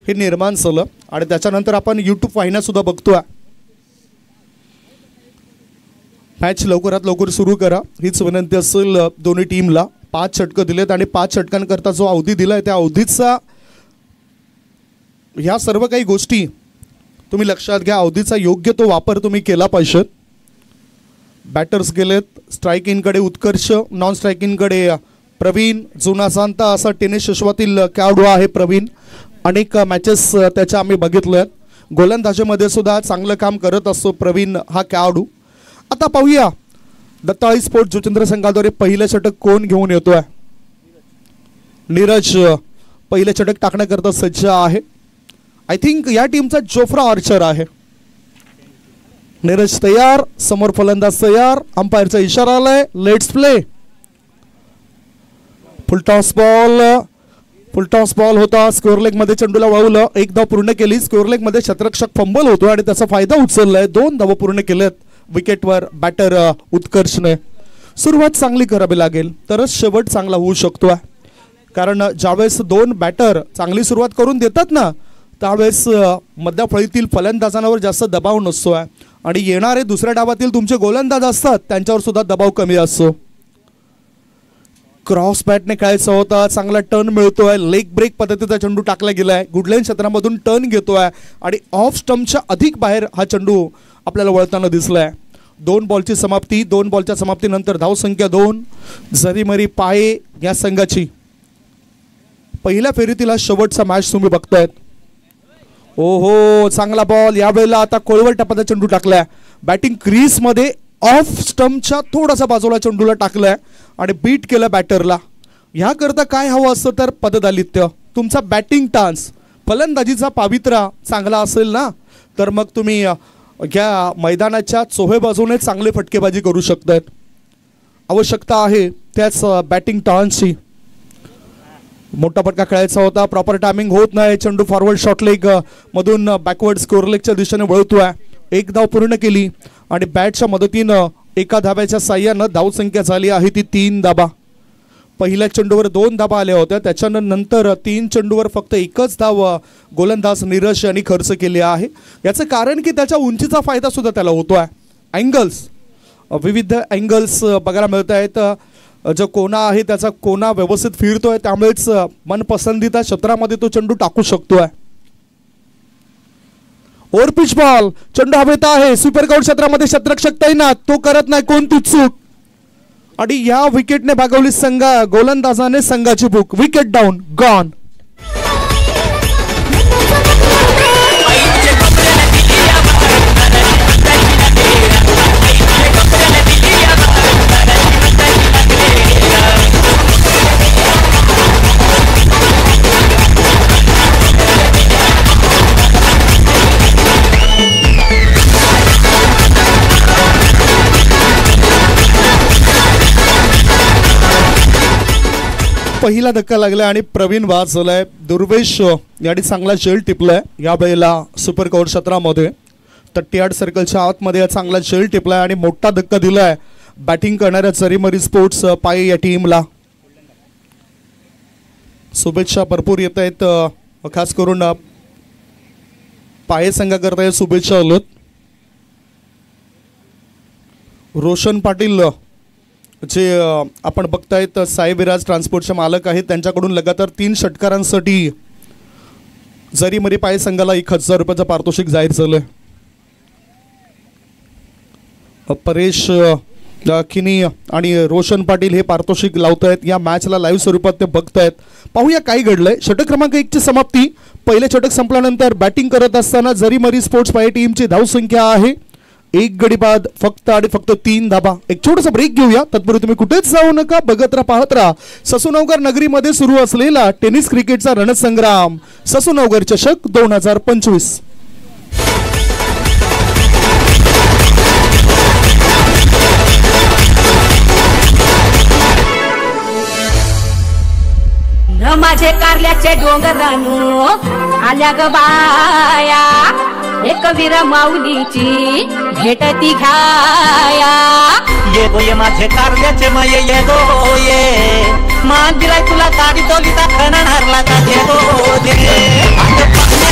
हे निर्माण झालं आणि त्याच्यानंतर आपण यूट्यूब वाहिन्यासुद्धा बघतोय. मॅच लवकरात लवकर सुरू करा हीच विनंती असेल दोन्ही टीमला. 5 षटकं दिलेत आणि 5 षटकांकरता जो अवधी दिला आहे त्या अवधीचा ह्या सर्व काही गोष्टी तुम्ही लक्षात घ्या. अवधीचा योग्य तो वापर तुम्ही केला पाहिजे. बॅटर्स गेलेत स्ट्रायकिंगकडे उत्कर्ष, नॉन स्ट्रायकिंगकडे प्रवीण. जुना जाणता असा टेनिस विश्वातील खेळाडू आहे प्रवीण. अनेक मॅचेस त्याच्या आम्ही बघितल्या आहेत. गोलंदाजीमध्ये सुद्धा चांगलं काम करत असतो प्रवीण हा खेळाडू. आता पाहूया दत्ताळी स्पोर्ट्स जुचंद्र संघाद्वारे पहिलं षटक कोण घेऊन येतोय. नीरज पहिलं षटक टाकण्याकरता सज्ज आहे. आय थिंक या टीमचा जोफ्रा आर्चर आहे. नीरज तयार, समोर फलंदाज तयार, अंपायरचा इशारा आलाय. Let's play. फुलटॉस बॉल होता. स्कोअर लेग मध्ये चेंडूला वळवलं. 1 धाव पूर्ण केली. स्कोअर लेग मध्ये शतरक्षक फंबल होतो आणि त्याचा फायदा उचललाय. 2 धावा पूर्ण केलेत विकेटवर बॅटर उत्कर्षने. सुरुवात चांगली करावी लागेल तरच शेवट चांगला होऊ शकतो. कारण ज्यावेळेस 2 बॅटर चांगली सुरुवात करून देतात ना त्यावेळेस मध्य फळीतील फलंदाजांवर जास्त दबाव नसतो आणि येणारे दुसऱ्या डावातील तुमचे गोलंदाज असतात त्यांच्यावर सुद्धा दबाव कमी असतो. क्रॉस बॅटने खेळायचा होता. चांगला टर्न मिळतोय. लेग ब्रेक पद्धतीचा चेंडू टाकला गेलाय. गुडलाईन क्षेत्रामधून टर्न घेतोय आणि ऑफ स्टंपच्या अधिक बाहेर हा चेंडू आपल्याला वळताना दिसलाय. 2 बॉलची समाप्ती. 2 बॉलच्या समाप्तीनंतर धावसंख्या 2. जरीमरी पाये या संघाची पहिल्या फेरीतील हा शेवटचा मॅच तुम्ही बघतायत. ओहो चांगला बॉल. यावेळेला आता कोळवट टप्प्याचा चेंडू टाकलाय. बॅटिंग क्रीज मध्ये ऑफ स्टंपच्या थोडासा बाजूला चेंडूला टाकलाय आणि बीट केलं बॅटरला. ह्याकरता काय हवं असतं तर पददालित्य. तुमचा बॅटिंग टान्स फलंदाजीचा पावित्रा चांगला असेल ना तर मग तुम्ही या मैदानाच्या चोहे बाजूने चांगले फटकेबाजी करू शकतात. आवश्यकता आहे त्याच बॅटिंग टान्सची. मोठा फटका खेळायचा होता. प्रॉपर टायमिंग होत नाही. चेंडू फॉरवर्ड शॉर्ट लेग मधून बॅकवर्ड स्कोअर लेगच्या दिशेने वळतोय. 1 धाव पूर्ण केली आणि बॅटच्या मदतीनं 1 धाब्याच्या साह्यानं धावसंख्या झाली आहे ती 3 धाबा. पहिल्या चेंडूवर 2 धाबा आल्या होत्या. त्याच्यानंतर 3 चेंडूवर फक्त 1च धाव गोलंदाज नीरज यांनी खर्च केली आहे. याचं कारण की त्याच्या उंचीचा फायदा सुद्धा त्याला होतोय. अँगल्स विविध अँगल्स बघायला मिळत आहेत. जो कोना आहे त्याचा कोना व्यवस्थित फिरतोय त्यामुळेच मनपसंतीच्या क्षेत्रामध्ये तो चेंडू टाकू शकतोय. Over pitch ball. चेंडू हवेत आहे. सुपर कव्हर क्षेत्रामध्ये शतरक्षक तैनात. तो करत नाही कोणती चूक आणि या विकेटने भागवली गोलंदाजाने संघाची भूक. Wicket down. गॉन. पहिला धक्का लागला आणि प्रवीण बाद झालाय. दुर्वेश याने चांगला शेल टिपलाय या वेळेला सुपर कव्हर क्षेत्रामध्ये. 38 सर्कलच्या आतमध्ये चांगला शेल टिपलाय आणि मोठा धक्का दिलाय बॅटिंग करणाऱ्या जरीमरी स्पोर्ट्स पाये या टीमला. शुभेच्छा भरपूर येत आहेत. खास करून पाये संघाकरता शुभेच्छा आलोत. रोशन पाटील जे आपण बघतायत साई विराज ट्रान्सपोर्टचे मालक आहेत त्यांच्याकडून लगातार 3 षटकारांसाठी जरीमरी पाये संघाला 1000 रुपयाचं पारितोषिक जाहीर झालंय. परेश खिनी आणि रोशन पाटील हे पारितोषिक लावतायत. या मॅचला लाईव्ह स्वरूपात ते बघतायत. पाहूया काय घडलंय. षटक क्रमांक 1 ची समाप्ती. पहिले षटक संपल्यानंतर बॅटिंग करत असताना जरीमरी स्पोर्ट्स पाये टीमची धावसंख्या आहे 1 गडी बाद फक्त आणि फक्त 3 धाबा. एक छोटासा ब्रेक घेऊया. तत्पूर्वी तुम्ही कुठेच जाऊ नका. बघत राहा, पाहत राहा ससूनवगर नगरीमध्ये सुरू असलेला टेनिस क्रिकेटचा रणसंग्राम ससूनवगर चषक 2025. माझे कारल्याचे डोंगरानो आल्या ग बाया एक वीर माऊलीची भेट ती घ्याया. ये माझे कारल्याचे माये ये गो ये मान दिलाय तुला गाडी तोलीचा खणा हरला का दे गो दे.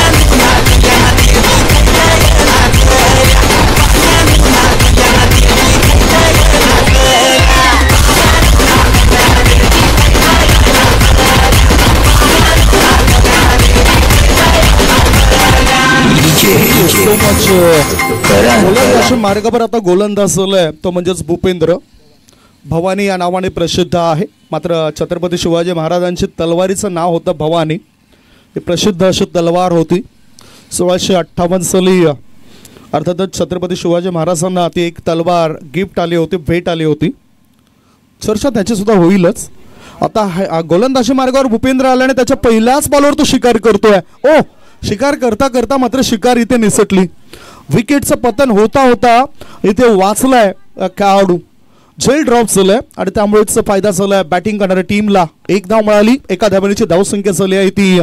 Thank you so much. गोलंदाज मार्गावर आता गोलंदाज आलाय तो म्हणजेच भूपेंद्र. भवानी या नावाने प्रसिद्ध आहे. मात्र छत्रपती शिवाजी महाराजांची तलवारीचं नाव होतं भवानी. ही प्रसिद्ध अशी तलवार होती. 1658 साली अर्थातच छत्रपती शिवाजी महाराजांना ती एक तलवार गिफ्ट आली होती, भेट आली होती. चर्चा त्याची सुद्धा होईलच. आता गोलंदाजी मार्गावर भूपेंद्र आल्याने त्याच्या पहिल्याच बॉलवर तो शिकार करतोय. ओ शिकार करता करता मात्र शिकार इथे निसटली. विकेटचं पतन होता होता इथे वाचलाय खेळाडू. झेल ड्रॉप झालाय आणि त्यामुळेच फायदा झालाय बॅटिंग करणाऱ्या टीमला. एक धाव मिळाली. एका धावेची धावसंख्या झाली आहे ती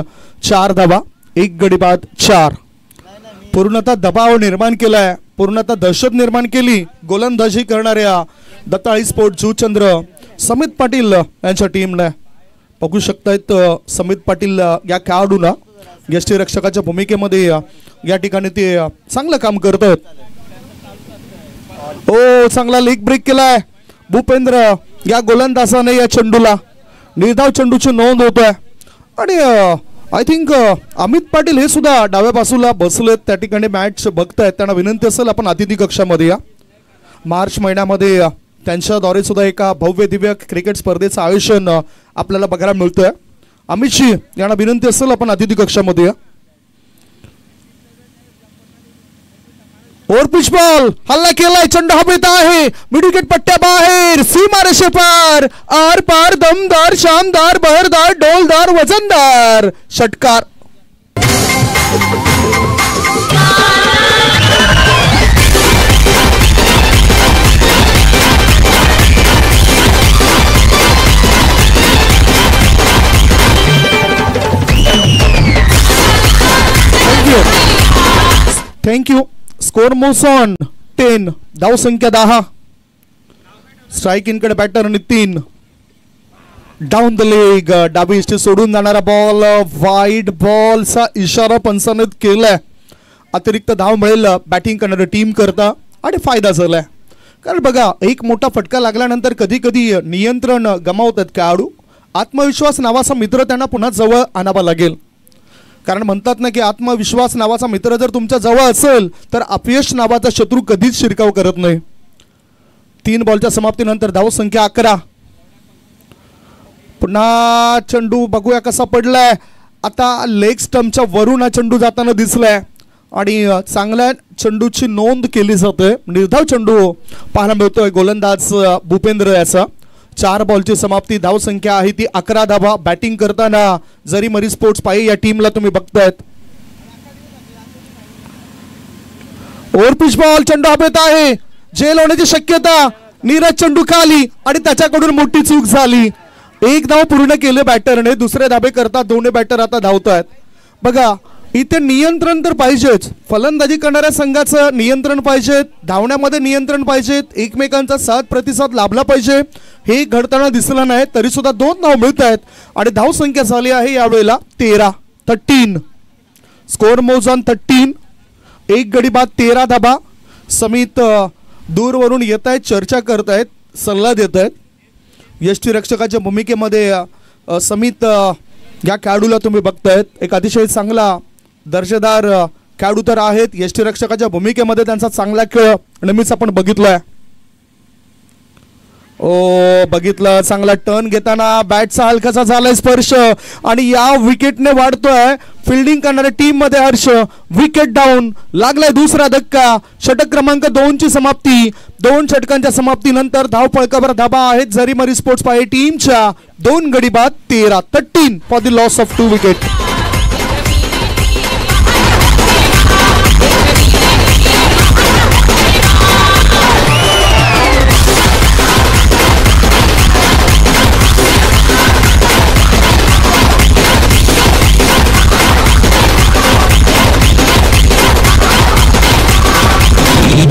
4 धावा. 1 गडी बाद 4. पूर्णतः दबाव निर्माण केलाय, पूर्णतः दहशत निर्माण केली गोलंदाजी करणाऱ्या दत्ताळी स्पोर्ट जुचंद्र समित पाटील यांच्या टीमने. बघू शकतायत समित पाटील या खेळाडूला यष्टीरक्षकाच्या भूमिकेमध्ये या ठिकाणी ते चांगलं काम करतात. ओ चांगला लेग ब्रेक केलाय भूपेंद्र या गोलंदाजाने. या चेंडूला निर्धाव चेंडूची नोंद होतोय आणि आय थिंक अमित पाटील हे सुद्धा डाव्या बाजूला बसलेत त्या ठिकाणी मॅच बघतायत. त्यांना विनंती असेल आपण अतिथी कक्षामध्ये या. मार्च महिन्यामध्ये त्यांच्याद्वारे सुद्धा एका भव्य दिव्य क्रिकेट स्पर्धेचं आयोजन आपल्याला बघायला मिळतंय. अमितजी यांना विनंती असेल आपण अतिथी कक्षामध्ये या. और पिच बॉल हल्ला केलाय. चेंडू हवेत आहे. मिड विकेट पट्ट्या बाहेर. सीमारेषे पार. आर पार. दमदार, शानदार, बहरदार, डोलदार, वजनदार षटकार. थँक्यू. Score moves on 10. धाव संख्या 10. स्ट्राइक इनकडे batter Nitin. Down the leg. डावी इष्टी सोडून जाणारा बॉल. वाईड बॉलचा इशारा पंचाने केलाय. अतिरिक्त धाव मिळेल बॅटिंग करणारी टीम करता आणि फायदा झालाय. कारण बघा एक मोठा फटका लागल्यानंतर कधी कधी नियंत्रण गमावतात खेळाडू. आत्मविश्वास नावाचा मित्र त्यांना पुन्हा जवळ आणावा लागेल. कारण म्हणतात ना की आत्मविश्वास नावाचा मित्र जर तुमच्या जवळ असेल तर अपयश नावाचा शत्रू कधीच शिरकाव करत नाही. 3 बॉलच्या समाप्तीनंतर धाव संख्या 11. पुन्हा चेंडू बघूया कसा पडलाय. आता लेग स्टंपच्या वरून हा चेंडू जाताना दिसलाय आणि चांगल्या चेंडूची नोंद केली जाते. निर्धाव चेंडू पाहायला मिळतोय गोलंदाज भूपेंद्र याचा. 4 बॉलची समाप्ती. धाव संख्या आहे ती 11 धावा. बॅटिंग करताना जरी मरी स्पोर्ट्स पाहिजे या टीमला तुम्ही बघतायत. Over pitch ball. चेंडू हवेत आहे. जेल होण्याची शक्यता. नीरज चेंडू खाली आणि त्याच्याकडून मोठी चूक झाली. 1 धाव पूर्ण केले बॅटरने. दुसरे धाबे करता दोन्ही बॅटर आता धावतायत. बघा इथे नियंत्रण तर पाहिजेच. फलंदाजी करणाऱ्या संघाचं नियंत्रण पाहिजे. धावण्यामध्ये नियंत्रण पाहिजेत. एकमेकांचा साथ प्रतिसाद लाभला पाहिजे. हे घडताना दिसलं नाही तरी सुद्धा 2 धाव मिळत आहेत आणि धाव संख्या झाली आहे यावेळेला 13. Score moves on 13. 1 गडी बाद 13 धाबा. समित दूरवरून येत आहेत. चर्चा करतायत. सल्ला देत आहेत. यष्टीरक्षकाच्या भूमिकेमध्ये समित या खेळाडूला तुम्ही बघतायत. एक अतिशय चांगला दर्जेदार खेळाडू तर आहेत. यष्टीरक्षकाच्या भूमिकेमध्ये त्यांचा चांगला खेळ नेहमीच आपण बघितलाय. ओ बघितलं चांगला टर्न घेताना बॅटचा हलकासा झालाय स्पर्श आणि या विकेटने वाढतोय फिल्डिंग करणाऱ्या टीम मध्ये हर्ष. Wicket down. लागलाय दुसरा धक्का. षटक क्रमांक 2 ची समाप्ती. 2 षटकांच्या समाप्तीनंतर धाव फळकावर धाबा आहेत जरी मरी स्पोर्ट्स पाहिजे टीमच्या. 2 गडी बाद 13 for the loss of 2 wicket.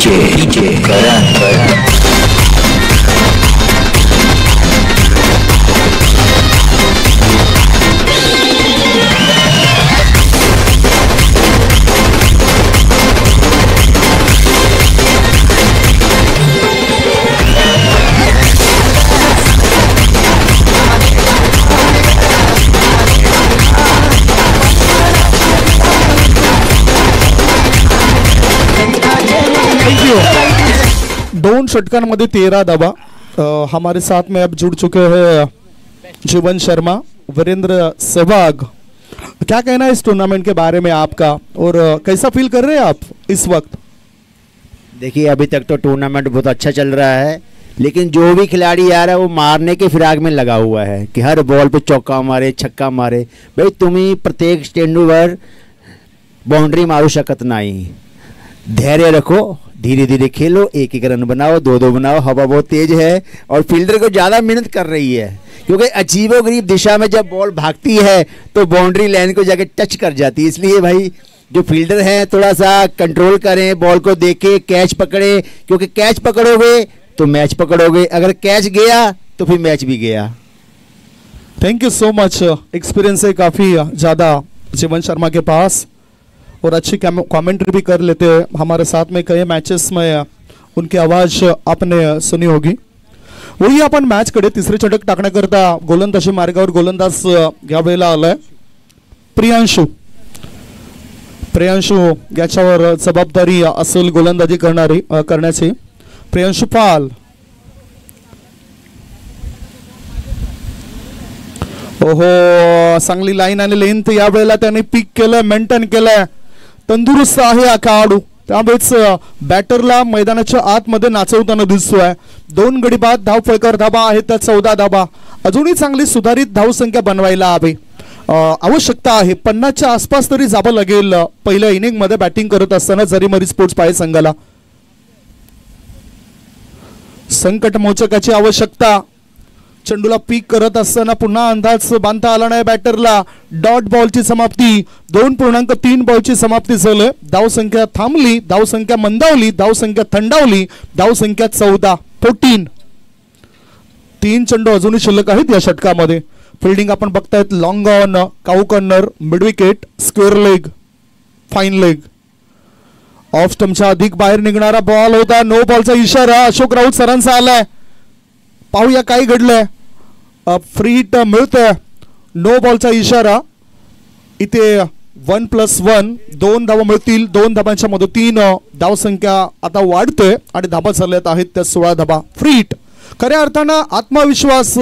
DJ Karan. Thank you. 2 षटकांमध्ये 13 धावा। हमारे साथ में अब जुड़ चुके हैं जीवन शर्मा, वीरेंद्र सहवाग। क्या कहना है इस टूर्नामेंट के बारे में आपका, और कैसा फील कर रहे हैं आप इस वक्त? देखिए अभी तक तो टूर्नामेंट बहुत अच्छा चल रहा है, लेकिन जो भी खिलाड़ी आ रहा है वो मारने के फिराक में लगा हुआ है कि हर बॉल पे चौका मारे, छक्का मारे। भाई तुम्ही प्रत्येक चेंडूवर बाउंड्री मारू शकत नाही। धैर्य रखो, धीरे धीरे खेलो, एक एक रन बनाओ, 2-2 बनाओ। हवा बहुत तेज है और फील्डर को ज़्यादा मेहनत कर रही है, क्योंकि अजीबोगरीब दिशा में जब बॉल भागती है तो बाउंड्री लाइन को जाके टच कर जाती है। इसलिए भाई जो फील्डर हैं थोड़ा सा कंट्रोल करें, बॉल को देके कैच पकड़े, क्योंकि कैच पकड़ोगे तो मैच पकड़ोगे, अगर कैच गया तो फिर मैच भी गया। Thank you so much. Experience है काफ़ी ज़्यादा जीवन शर्मा के पास, और अच्छी कमेंट्री भी कर लेते हैं। हमारे साथ में कई मैचेस में उनकी आवाज़ आपने सुनी होगी। वही आपण मॅचकडे तिसरे षटक टाकण्याकरता गोलंदाजी मार्गावर गोलंदाज या वेळेला आलाय प्रियांशू। प्रियांशू याच्यावर जबाबदारी असेल गोलंदाजी करण्याची। प्रियांशू पाल, ओहो चांगली लाईन आणि लेंथ या वेळेला त्याने पिक केलं, मेंटेन केलंय। तंदुरुस्त आहे हा खेळाडू, त्यामुळेच बॅटरला मैदानाच्या आतमध्ये नाचवताना दिसतोय। 2 गडी बाद धाव फलकर धाबा आहेत त्या 14 धाबा। अजूनही चांगली सुधारित धावसंख्या बनवायला हवी, आवश्यकता आहे। 50च्या आसपास तरी जावं लागेल पहिल्या इनिंग मध्ये बॅटिंग करत असताना जरीमरी स्पोर्ट्स पाय संघाला। संकट मोचकाची आवश्यकता। चेंडूला पीक करत असताना पुन्हा अंदाज बांधता आला नाही बॅटरला। डॉट बॉलची समाप्ती, 2.3 बॉलची समाप्ती झाली। धावसंख्या थांबली, धावसंख्या मंदावली, धावसंख्या थंडावली, धावसंख्या 14। 3 चेंडू अजूनही शिल्लक आहेत या षटकामध्ये। फिल्डिंग आपण बघतायत long on, cow corner, mid wicket, square leg, fine leg. Off स्टंपच्या अधिक बाहेर निघणारा बॉल होता, नो बॉलचा इशारा अशोक राऊत सरांचा आलाय। पाहूया काय घडलंय। फ्री हिट मिळतोय, नो बॉलचा इशारा। इथे 1+1 2 धावा मिळतील। 2 धाबांच्या मदतीनं धावसंख्या आता वाढते आणि धाबा झाल्यात आहेत त्या 16 धाबा। फ्री हिट खऱ्या अर्थानं आत्मविश्वास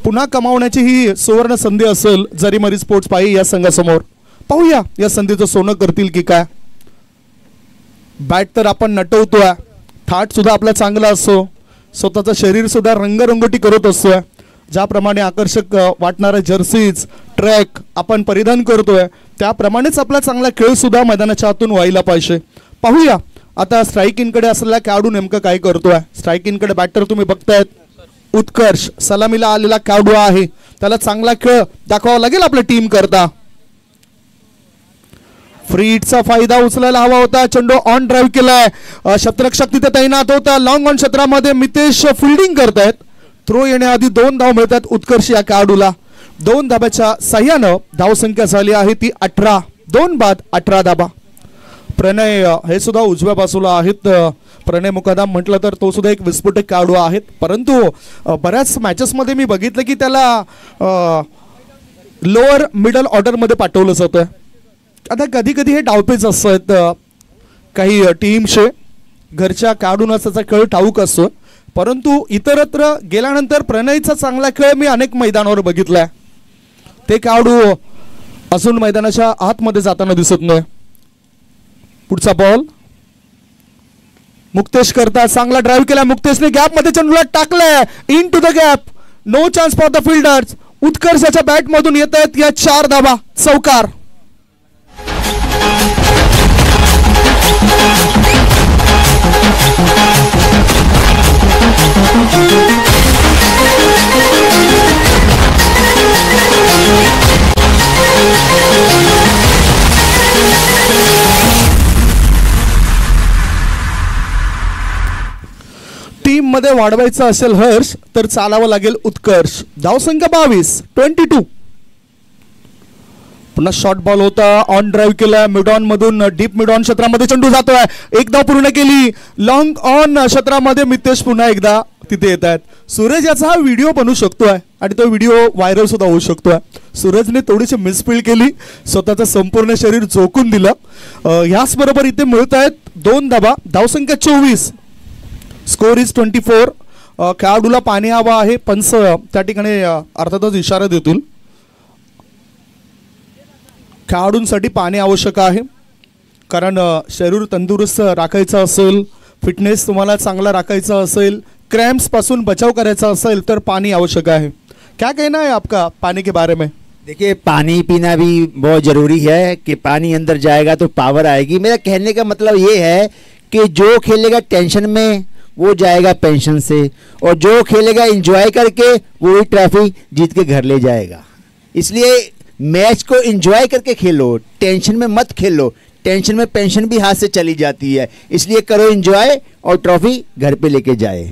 पुन्हा कमावण्याची ही सुवर्ण संधी असेल जरीमरी स्पोर्ट्स पाही या संघासमोर। पाहूया या संधीचं सोनं करतील की काय। बॅट तर आपण नटवतोय, थाट सुद्धा आपला चांगला असो, स्वतःचं शरीर सुद्धा रंगरंगोटी करत असतोय। ज्याप्रमाणे आकर्षक वाटणारे जर्सीज, ट्रॅक आपण परिधान करतोय, त्याप्रमाणेच आपला चांगला खेळ सुद्धा मैदानाच्या आतून व्हायला पाहिजे। पाहूया आता स्ट्राइक इनकडे असलेला खेळाडू नेमकं काय करतोय। स्ट्राइक इनकडे बॅटर तुम्ही बघतायत उत्कर्ष, सलामीला आलेला खेळाडू आहे, त्याला चांगला खेळ दाखवावा लागेल आपल्या टीम करता। फ्री हिटचा फायदा उचलायला हवा होता, चेंडू ऑन ड्राइव्ह केलाय, क्षेत्ररक्षक तिथे तैनात होता। लॉंग ऑन क्षेत्रामध्ये मितेश फिल्डिंग करतायत, थ्रो येण्याआधी 2 धाव मिळतात उत्कर्ष या खेळाडूला। 2 धाब्याच्या साह्यानं धावसंख्या झाली आहे ती 18, 2 बाद 18 धाबा। प्रणय हे सुद्धा उजव्या बाजूला आहेत। प्रणय मुकादम म्हटलं तर तो सुद्धा एक विस्फोटक खेळाडू आहेत, परंतु बऱ्याच मॅचेस मध्ये मी बघितलं की त्याला लोअर मिडल ऑर्डर मध्ये पाठवलं जातं। आता कधी कधी हे डावपेच असतात काही टीमचे, घरच्या खेळाडूंना त्याचा खेळ ठाऊक असतो, परंतु इतरत्र गेल्यानंतर प्रणयचा चांगला खेळ मी अनेक मैदानावर बघितलाय। ते खेळाडू अजून मैदानाच्या आतमध्ये जाताना दिसत नाही। पुढचा बॉल मुक्तेश करता, चांगला ड्राइव्ह केला मुक्तेशने, गॅप मध्ये चेंडूला टाकलाय, into the gap, no chance for the fielders. उत्कर्षाच्या बॅट मधून येत आहेत या 4 धाबा, चौकार। टीम मध्ये वाढवायचं असेल हर्ष तर चालावं लागेल उत्कर्ष। धावसंख्या 22, पुन्हा शॉर्ट बॉल होता, ऑन ड्राइव्ह केला, मिड ऑन मधून डीप मिड ऑन क्षेत्रामध्ये चेंडू जातोय, 1 धाव पूर्ण केली। लॉंग ऑन क्षेत्रामध्ये मितेश पुन्हा एकदा तिथे येत आहेत. सूरज याचा हा व्हिडिओ बनवू शकतोय आणि तो व्हिडिओ व्हायरल सुद्धा होऊ शकतोय. सूरजने थोडीशी मिसफील केली, स्वतःचं संपूर्ण शरीर झोकून दिलं. ह्याचबरोबर इथे मिळत आहेत 2 धाबा, धावसंख्या 24, स्कोर इज 24. खेळाडूला पाणी हवा आहे, पंच त्या ठिकाणी अर्थातच इशारा देतील. खेळाडूंसाठी पाणी आवश्यक आहे, कारण शरीर तंदुरुस्त राखायचं असेल, फिटनेस तुम्हाला चांगला राखायचा असेल, क्रैम्प्स पासून बचाव करायचा असेल तर पानी आवश्यक है. क्या कहना है आपका पानी के बारे में? देखिए, पानी पीना भी बहुत ज़रूरी है कि पानी अंदर जाएगा तो पावर आएगी. मेरा कहने का मतलब ये है कि जो खेलेगा टेंशन में वो जाएगा पेंशन से, और जो खेलेगा एंजॉय करके वो ही ट्रॉफी जीत के घर ले जाएगा. इसलिए मैच को एंजॉय करके खेलो, टेंशन में मत खेलो. टेंशन में पेंशन भी हाथ से चली जाती है. इसलिए करो एंजॉय और ट्रॉफी घर पे लेके जाए.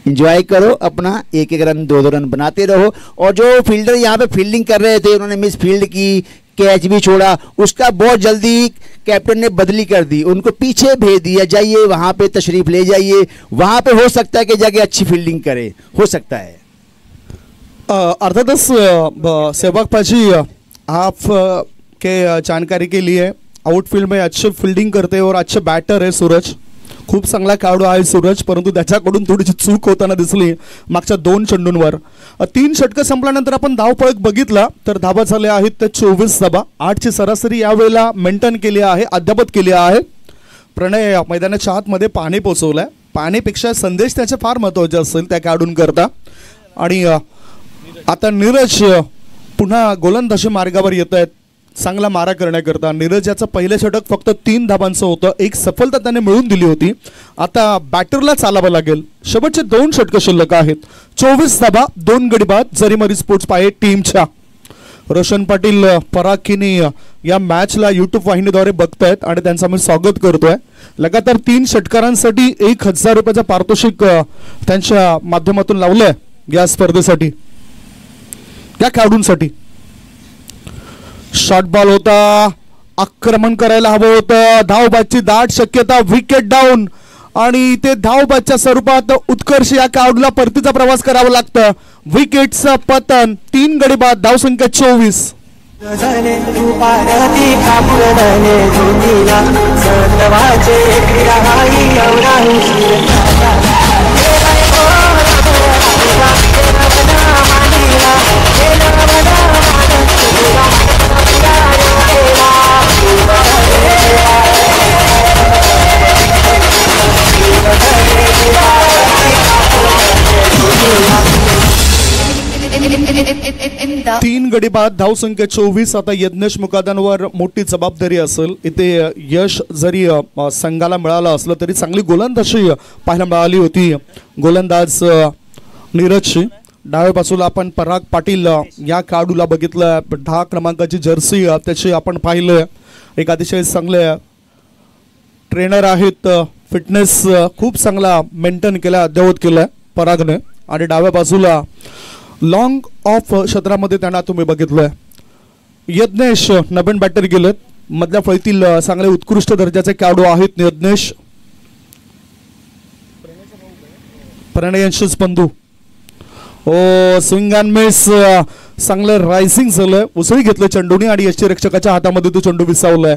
एंजॉय करो अपना, 1-1 रन 2-2 रन बनाते रहो. और जो फील्डर यहाँ पे फील्डिंग कर रहे थे, उन्होंने मिस फील्ड की, कैच भी छोड़ा, उसका बहुत जल्दी कैप्टन ने बदली कर दी, उनको पीछे भेज दिया. जाइए वहाँ पे तशरीफ ले जाइए, वहाँ पे हो सकता है कि जाके अच्छी फील्डिंग करे, हो सकता है. अर्थातच सहवाग पाजी, आप के जानकारी के लिए आउटफील्ड में अच्छे फील्डिंग करते और अच्छे बैटर है सूरज. खूप चांगला खेळाडू आहे सूरज, परंतु त्याच्याकडून थोडीशी चूक होताना दिसली मागच्या 2 चेंडूंवर. 3 षटकं संपल्यानंतर आपण धावपळक बघितला तर धाबा झाले आहेत ते 24 धाबा. 8ची सरासरी यावेळेला मेंटेन केली आहे, अद्यावत केली आहे. प्रणय मैदानाच्या आतमध्ये पाणी पोचवलंय. पाण्यापेक्षा संदेश त्याचे फार महत्त्वाचे असेल त्या खेळाडूंकरता. आणि आता नीरज पुन्हा गोलंदाजी मार्गावर येत आहेत चांगला मारा करण्याकरता. नीरज याचं पहिलं षटक फक्त 3 धाबांचं होतं, 1 सफलता त्याने मिळवून दिली होती. आता बॅटरला चालावं लागेल. शेवटचे 2 षटकं शिल्लक आहेत. 24 धाबा, 2 गडी बाद. जरीमरी स्पोर्ट्स पाहे टीमच्या रोशन पाटील पराखीने या मॅचला यूट्यूब वाहिनीद्वारे बघतायत आणि त्यांचं मी स्वागत करतोय. लगातार 3 षटकारांसाठी 1000 रुपयाचं पारितोषिक त्यांच्या माध्यमातून लावलंय या स्पर्धेसाठी, या खेळाडूंसाठी. शॉर्ट बॉल होता, आक्रमण करायला हवं होतं. धावबादची दाट शक्यता, विकेट डाऊन. आणि ते धावबादच्या स्वरूपात उत्कर्ष या खेळाडूला परतीचा प्रवास करावा लागतं. विकेटचं पतन, 3 गडी बाद. धावसंख्या 24. तीन गडी बाद. धावसंख्या 24. आता यज्ञेश मुकादनवर मोठी जबाबदारी असेल. इथे यश जरी संघाला मिळालं असलं तरी चांगली गोलंदाजी पाहायला मिळाली होती गोलंदाज नीरजची. डाव्या बाजूला आपण पराग पाटील या खेळाडूला बघितलं. 10 क्रमांकाची जर्सी त्याची आपण पाहिलं. एक अतिशय चांगले ट्रेनर आहेत. फिटनेस खूप चांगला मेंटेन केला, अद्यावत केलाय परागने. आणि डाव्या बाजूला लॉंग ऑफ क्षेत्रामध्ये त्यांना तुम्ही बघितलंय. यज्ञेश नवीन बॅटर गेलेत. मधल्या फळीतील चांगले उत्कृष्ट दर्जाचे खेळाडू आहेत यज्ञेश. प्रणयंशच बंधू. ओ स्विंग अँड मिस, चांगलं रायसिंग झालं. उसळी घेतलं चेंडूने आणि यष्टीरक्षकाच्या हातामध्ये तो चेंडू विसावलाय.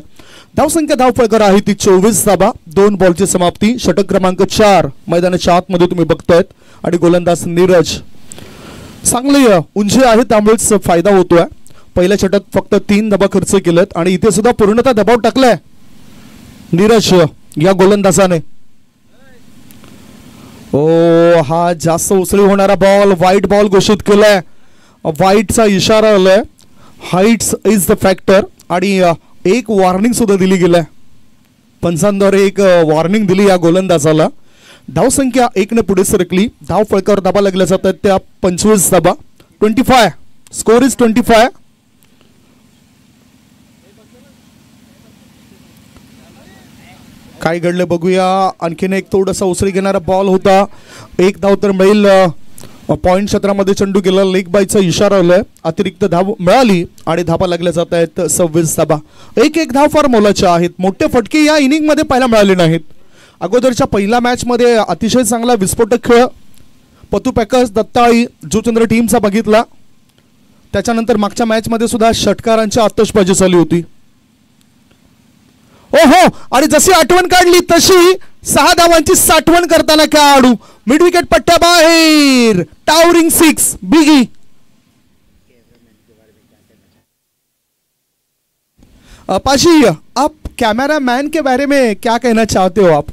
धावसंख्या धावफळकर आहे ती 24 धाबा. 2 बॉलची समाप्ती. षटक क्रमांक 4 मैदानाच्या आतमध्ये तुम्ही बघतायत. आणि गोलंदाज नीरज चांगली उंची आहे, त्यामुळेच फायदा होतोय. पहिल्या षटक फक्त 3 धाबा खर्च केलेत आणि इथे सुद्धा पूर्णतः दबाव टाकलाय नीरज या गोलंदाजाने. ओ हा जास्त उसळी होणारा बॉल वाईट बॉल घोषित केलाय. वाईटचा इशारा आलाय. Heights is the factor. आणि एक वॉर्निंग सुद्धा दिली गेलाय. पंचांद्वारे एक वॉर्निंग दिली या गोलंदाजाला. धावसंख्या 1 ने पुढे सरकली. धाव फळकावर धाबा लागल्या जातात त्या 25 धाबा. 25 स्कोर इज 25. काय घडलं बघूया. आणखीन एक थोडासा उसळी घेणारा बॉल होता. 1 धाव तर मिळेल. पॉइंट क्षेत्रामध्ये चेंडू गेला. लेग बायचा इशारा आलाय. अतिरिक्त धाव मिळाली आणि धाबा लागल्या जात आहेत 26 धाबा. 1-1 धाव फार मोलाच्या आहेत. मोठे फटके या इनिंग मध्ये पाहायला मिळाले नाहीत. अगोदरच्या पहिल्या मॅच मध्ये अतिशय चांगला विस्फोटक खेळ पतू पॅकर्स दत्ताळी जुचंद्र टीमचा बघितला, त्याच्यानंतर मागच्या मॅच मध्ये सुद्धा षटकारांची आतषबाजी चालू होती. ओहो, आणि जशी आठवण काढली तशी 6 धावांची साठवण करताना खेळाडू मिड विकेट पट्ट्या बाहेर. टावरिंग 6 बिगी. पाशी, आप कैमरा मैन के बारे में क्या कहना चाहते हो आप?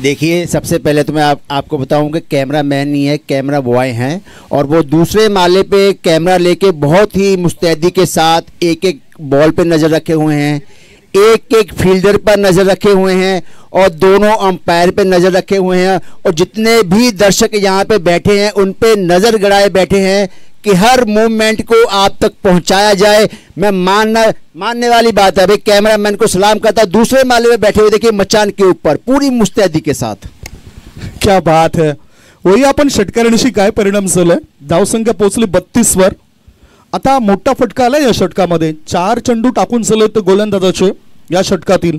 देखिए, सबसे पहले तो मैं आपको बताऊं कि कैमरा मैन नहीं है, कैमरा बॉय हैं, और वो दूसरे माले पे कैमरा लेके बहुत ही मुस्तैदी के साथ एक एक बॉल पे नज़र रखे हुए हैं, एक एक फील्डर पर नज़र रखे हुए हैं, और दोनों अंपायर पे नज़र रखे हुए हैं, और जितने भी दर्शक यहाँ पे बैठे हैं उन पे नज़र गड़ाए बैठे हैं कि हर मूवमेंट को आप तक पहुंचाया जाए. मैं मानने वाली बात है भाई. कैमरामैन को सलाम करता, दूसरे माले में बैठे हुए देखिए मचान के ऊपर पूरी मुस्तैदी के साथ. क्या बात है. वही आपण षटकारांशी काय परिणाम झालाय. धावसंख्या पोहोचली 32 वर. आता मोठा फटका आला या षटकामध्ये. 4 चेंडू टाकून झाले तर गोलंदाजाचे या षटकातील.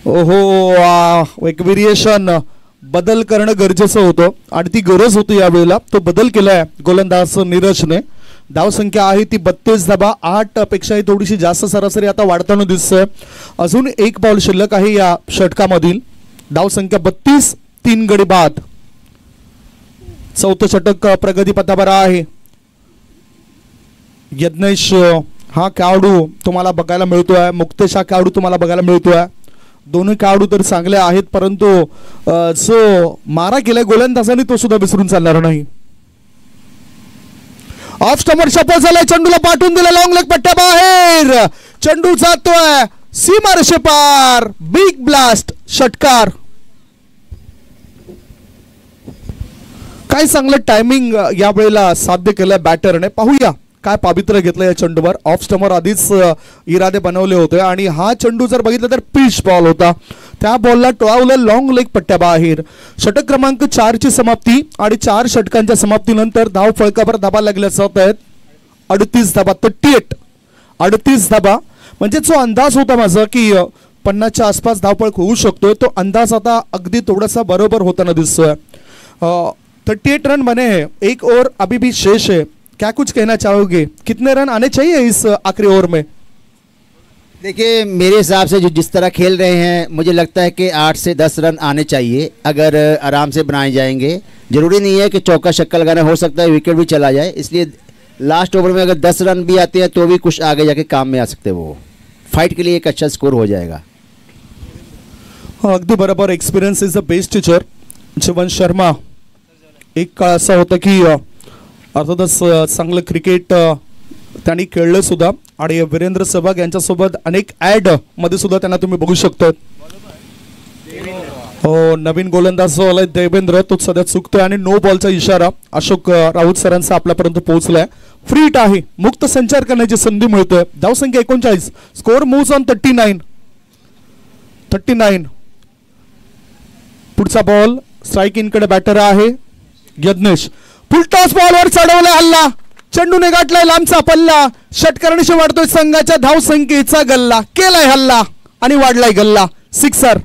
ओहो, एक व्हेरिएशन बदल करणं गरजेचं होतं आणि ती गरज होती यावेळेला. तो बदल केलाय गोलंदाज नीरजने. धावसंख्या आहे ती 32 धाबा. 8 पेक्षाही थोडीशी जास्त सरासरी आता वाढताना दिसतंय. अजून एक बॉल शिल्लक आहे या षटकामधील. धावसंख्या 32, 3 गडी बाद. चौथं षटक प्रगतीपथावर आहे. यज्ञेश हा खेळाडू तुम्हाला बघायला मिळतोय, मुक्तेश हा खेळाडू तुम्हाला बघायला मिळतोय. दोन्ही खेळाडू तर चांगले आहेत, परंतु जो मारा केलाय गोलंदाजाने तो सुद्धा विसरून चालणार नाही. ऑफ स्टंपर सपोज झालाय, चेंडूला पाठवून दिला, लॉंग लेग पट्ट्या बाहेर. चेंडू जातोय सीमारेषे पार. बिग ब्लास्ट षटकार. काय चांगलं टायमिंग यावेळेला साध्य केलंय बॅटरने. पाहूया काय पावित्र्य घेतलं या चेंडूवर. ऑफ स्टंपर आधीच इरादे बनवले होते आणि हा चेंडू जर बघितलं तर पिच बॉल होता. त्या बॉलला टोळावलं लॉंग लेग पट्ट्या बाहेर. षटक क्रमांक 4 ची समाप्ती आणि 4 षटकांच्या समाप्तीनंतर धाव फळकावर धाबा लागल्या जात आहेत. 38 धाबा. 38 धाबा. म्हणजे जो अंदाज होता माझा की 50च्या आसपास धावफळक होऊ शकतोय, तो अंदाज आता अगदी थोडासा बरोबर होताना दिसतोय. 38 रन बने हैं, 1 ओवर अभी भी शेष है. क्या कुछ कहना चाहोगे, कितने रन आने चाहिए इस आखिरी ओवर में? देखिए, मेरे हिसाब से जो जिस तरह खेल रहे हैं मुझे लगता है कि 8 से 10 रन आने चाहिए अगर आराम से बनाए जाएंगे. जरूरी नहीं है कि चौका छक्का लगाना, हो सकता है विकेट भी चला जाए, इसलिए लास्ट ओवर में अगर 10 रन भी आते हैं तो भी कुछ आगे जाके काम में आ सकते हैं. वो फाइट के लिए एक अच्छा स्कोर हो जाएगा. अगदी बरोबर. Experience is the best teacher. जीवन शर्मा. एक काळ असा होता की अर्थातच चांगलं क्रिकेट त्यांनी खेळलं सुद्धा आणि वीरेंद्र सहवाग यांच्यासोबत अनेक ॲड मध्ये सुद्धा त्यांना तुम्ही बघू शकता. हो, नवीन गोलंदाज आलाय देवेंद्र, तो सध्या चुकतोय आणि नो बॉलचा इशारा अशोक राऊत सरांचा आपल्यापर्यंत पोहोचलाय. फ्री हिट आहे, मुक्त संचार करण्याची संधी मिळतोय. धावसंख्या 39. Score moves on 39. पुढचा बॉल स्ट्राइक इन कडे बॅटर आहे यज्ञेश. फुल टॉस बॉलवर चढवलाय हल्ला. चेंडूने गाठलाय लांबचा पल्ला. षटकारांशी वाढतोय संघाच्या धावसंख्येचा गल्ला. केलाय हल्ला आणि वाढलाय गल्ला. सिक्सर.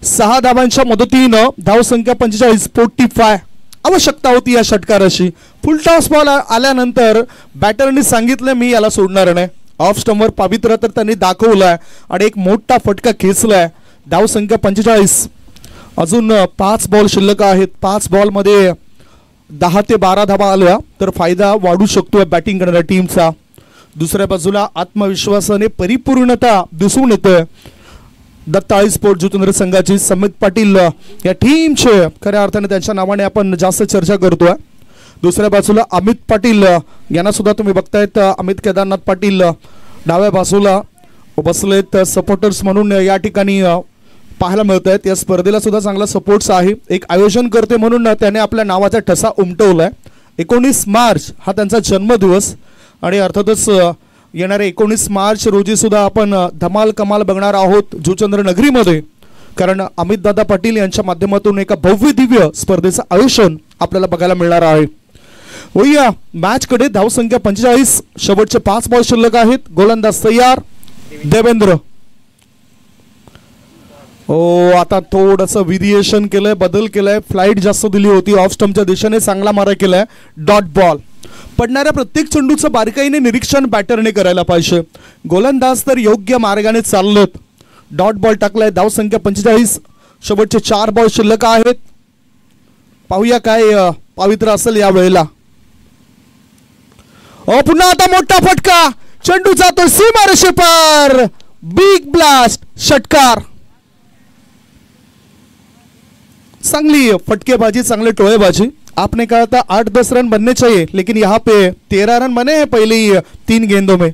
6 धावांच्या मदतीनं धावसंख्या 45. 45 आवश्यकता होती या षटकाराशी. फुल टॉस बॉल आल्यानंतर बॅटरने सांगितलं मी याला सोडणार नाही. ऑफ स्टंपवर पावित्र्य तर त्यांनी दाखवलाय आणि एक मोठा फटका खेचलाय. धावसंख्या 45. अजून 5 बॉल शिल्लक आहेत. 5 बॉलमध्ये 10 ते 12 धावा आल्या तर फायदा वाढू शकतोय बॅटिंग करणाऱ्या टीमचा. दुसऱ्या बाजूला आत्मविश्वासाने परिपूर्णता दिसून येते दत्ताळी स्पोर्ट जुचंद्र संघाची. समित पाटील या टीमचे खऱ्या अर्थाने त्यांच्या नावाने आपण जास्त चर्चा करतोय. दुसऱ्या बाजूला अमित पाटील यांना सुद्धा तुम्ही बघतायत. अमित केदारनाथ पाटील डाव्या बाजूला बसलेत सपोर्टर्स म्हणून या ठिकाणी पाहायला मिळत आहेत. या स्पर्धेला सुद्धा चांगला सपोर्ट्स आहे. एक आयोजन करते म्हणून त्याने आपल्या नावाचा ठसा उमटवलाय. 19 मार्च हा त्यांचा जन्मदिवस आणि अर्थातच येणारे 19 मार्च रोजी सुद्धा आपण धमाल कमाल बघणार आहोत जुचंद्र नगरीमध्ये, कारण अमितदादा पाटील यांच्या माध्यमातून एका भव्य दिव्य स्पर्धेचं आयोजन आपल्याला बघायला मिळणार आहे. वया मॅच कडे धावसंख्या 45. शेवटचे 5 बॉल शिल्लक आहेत. गोलंदाज तयार देवेंद्र. हो, आता थोडंसं व्हेरिएशन केलंय, बदल केलाय, फ्लाईट जास्त दिली होती, ऑफ स्टंपच्या दिशेने चांगला मारा केलाय. Dot ball. पडणाऱ्या प्रत्येक चेंडूचं बारकाईने निरीक्षण बॅटरने करायला पाहिजे. गोलंदाज तर योग्य मार्गाने चाललेत. डॉट बॉल टाकलाय. धावसंख्या 45. शेवटचे 4 बॉल शिल्लक आहेत. पाहूया काय पावित्र्य असेल या वेळेला. पुन्हा आता मोठा फटका, चेंडू जातो सीमारेषेपार. बिग ब्लास्ट, षटकार. चांगली फटकेबाजी, चांगले टोळेबाजी. आपने कहा था 8-10 रन बनने चाहिए, लेकिन यहाँ पे 13 रन बने हैं पहले 3 गेंदों में.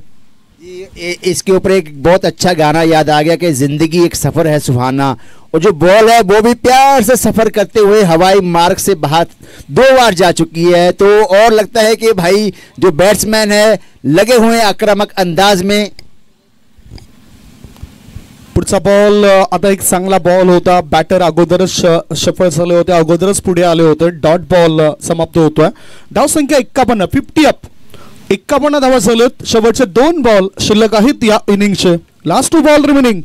इसके ऊपर एक बहुत अच्छा गाना याद आ गया कि जिंदगी एक सफर है सुहाना, और जो बॉल है वो भी प्यार से सफर करते हुए हवाई मार्ग से बाहर 2 बार जा चुकी है. तो और लगता है कि भाई जो बैट्समैन है लगे हुए आक्रामक अंदाज में. पुढचा बॉल आता एक चांगला बॉल होता. बॅटर अगोदरच सफल झाले होते, अगोदरच पुढे आले होते. डॉट बॉल समाप्त होतोय. धावसंख्या 51, 50 अप. 51 धावा झालेत. शेवटचे 2 बॉल शिल्लक आहेत या इनिंगचे. Last 2 ball remaining.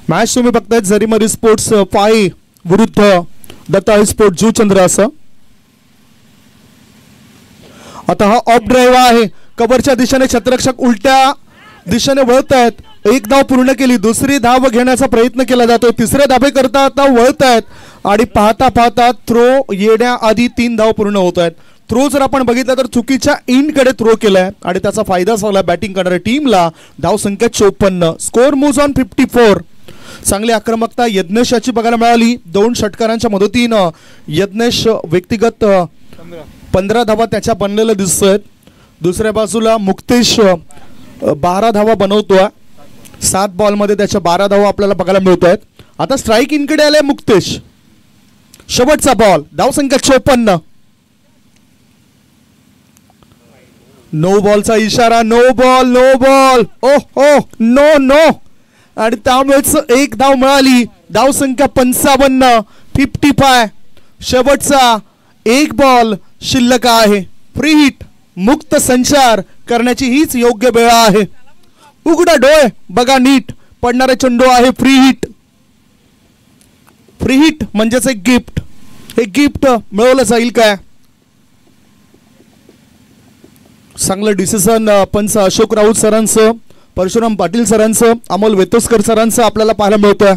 मॅच तुम्ही बघतायत जरीमरी स्पोर्ट्स 5 विरुद्ध दत्ताई स्पोर्ट्स जुचंद्र असं. आता हा ऑफ ड्राईव्ह आहे. कव्हरच्या दिशेने क्षेत्ररक्षक उलट्या दिशेने वळत आहेत. 1 धाव पूर्ण केली, दुसरी धाव घेण्याचा प्रयत्न केला जातोय. 3रे धाबे करता आता वळत आहेत आणि पाहता पाहता थ्रो येण्याआधी 3 धाव पूर्ण होत आहेत. थ्रो जर आपण बघितला तर चुकीच्या इनकडे थ्रो केलाय आणि त्याचा फायदा झाला बॅटिंग करणाऱ्या टीमला. धावसंख्या 54. Score moves on 54. चांगली आक्रमकता यज्ञेशाची बघायला मिळाली. 2 षटकारांच्या मदतीनं यज्ञेश व्यक्तिगत 15 धावा त्याच्या बनलेल्या दिसत आहेत. दुसऱ्या बाजूला मुक्तेश 12 धावा बनवतोय. 7 बॉलमध्ये त्याच्या 12 धावा आपल्याला बघायला मिळत आहेत. आता स्ट्राईक इनकडे आलाय मुक्तेश. शेवटचा बॉल. धावसंख्या 54. नो बॉलचा इशारा. No ball, no ball. Oh no no. आणि त्यामुळेच 1 धाव मिळाली. धावसंख्या 55, 55. शेवटचा 1 बॉल शिल्लक आहे. फ्री हिट, मुक्त संचार करण्याची हीच योग्य वेळ आहे. उघडा डोळे, बघा नीट. पडणारा चेंडू आहे फ्री हिट. फ्री हिट म्हणजेच एक गिफ्ट. हे गिफ्ट मिळवलं जाईल काय? चांगलं डिसिजन पंच अशोक राऊत सरांचं, परशुराम पाटील सरांचं, अमोल वेतोस्कर सरांचं आपल्याला पाहायला मिळतंय.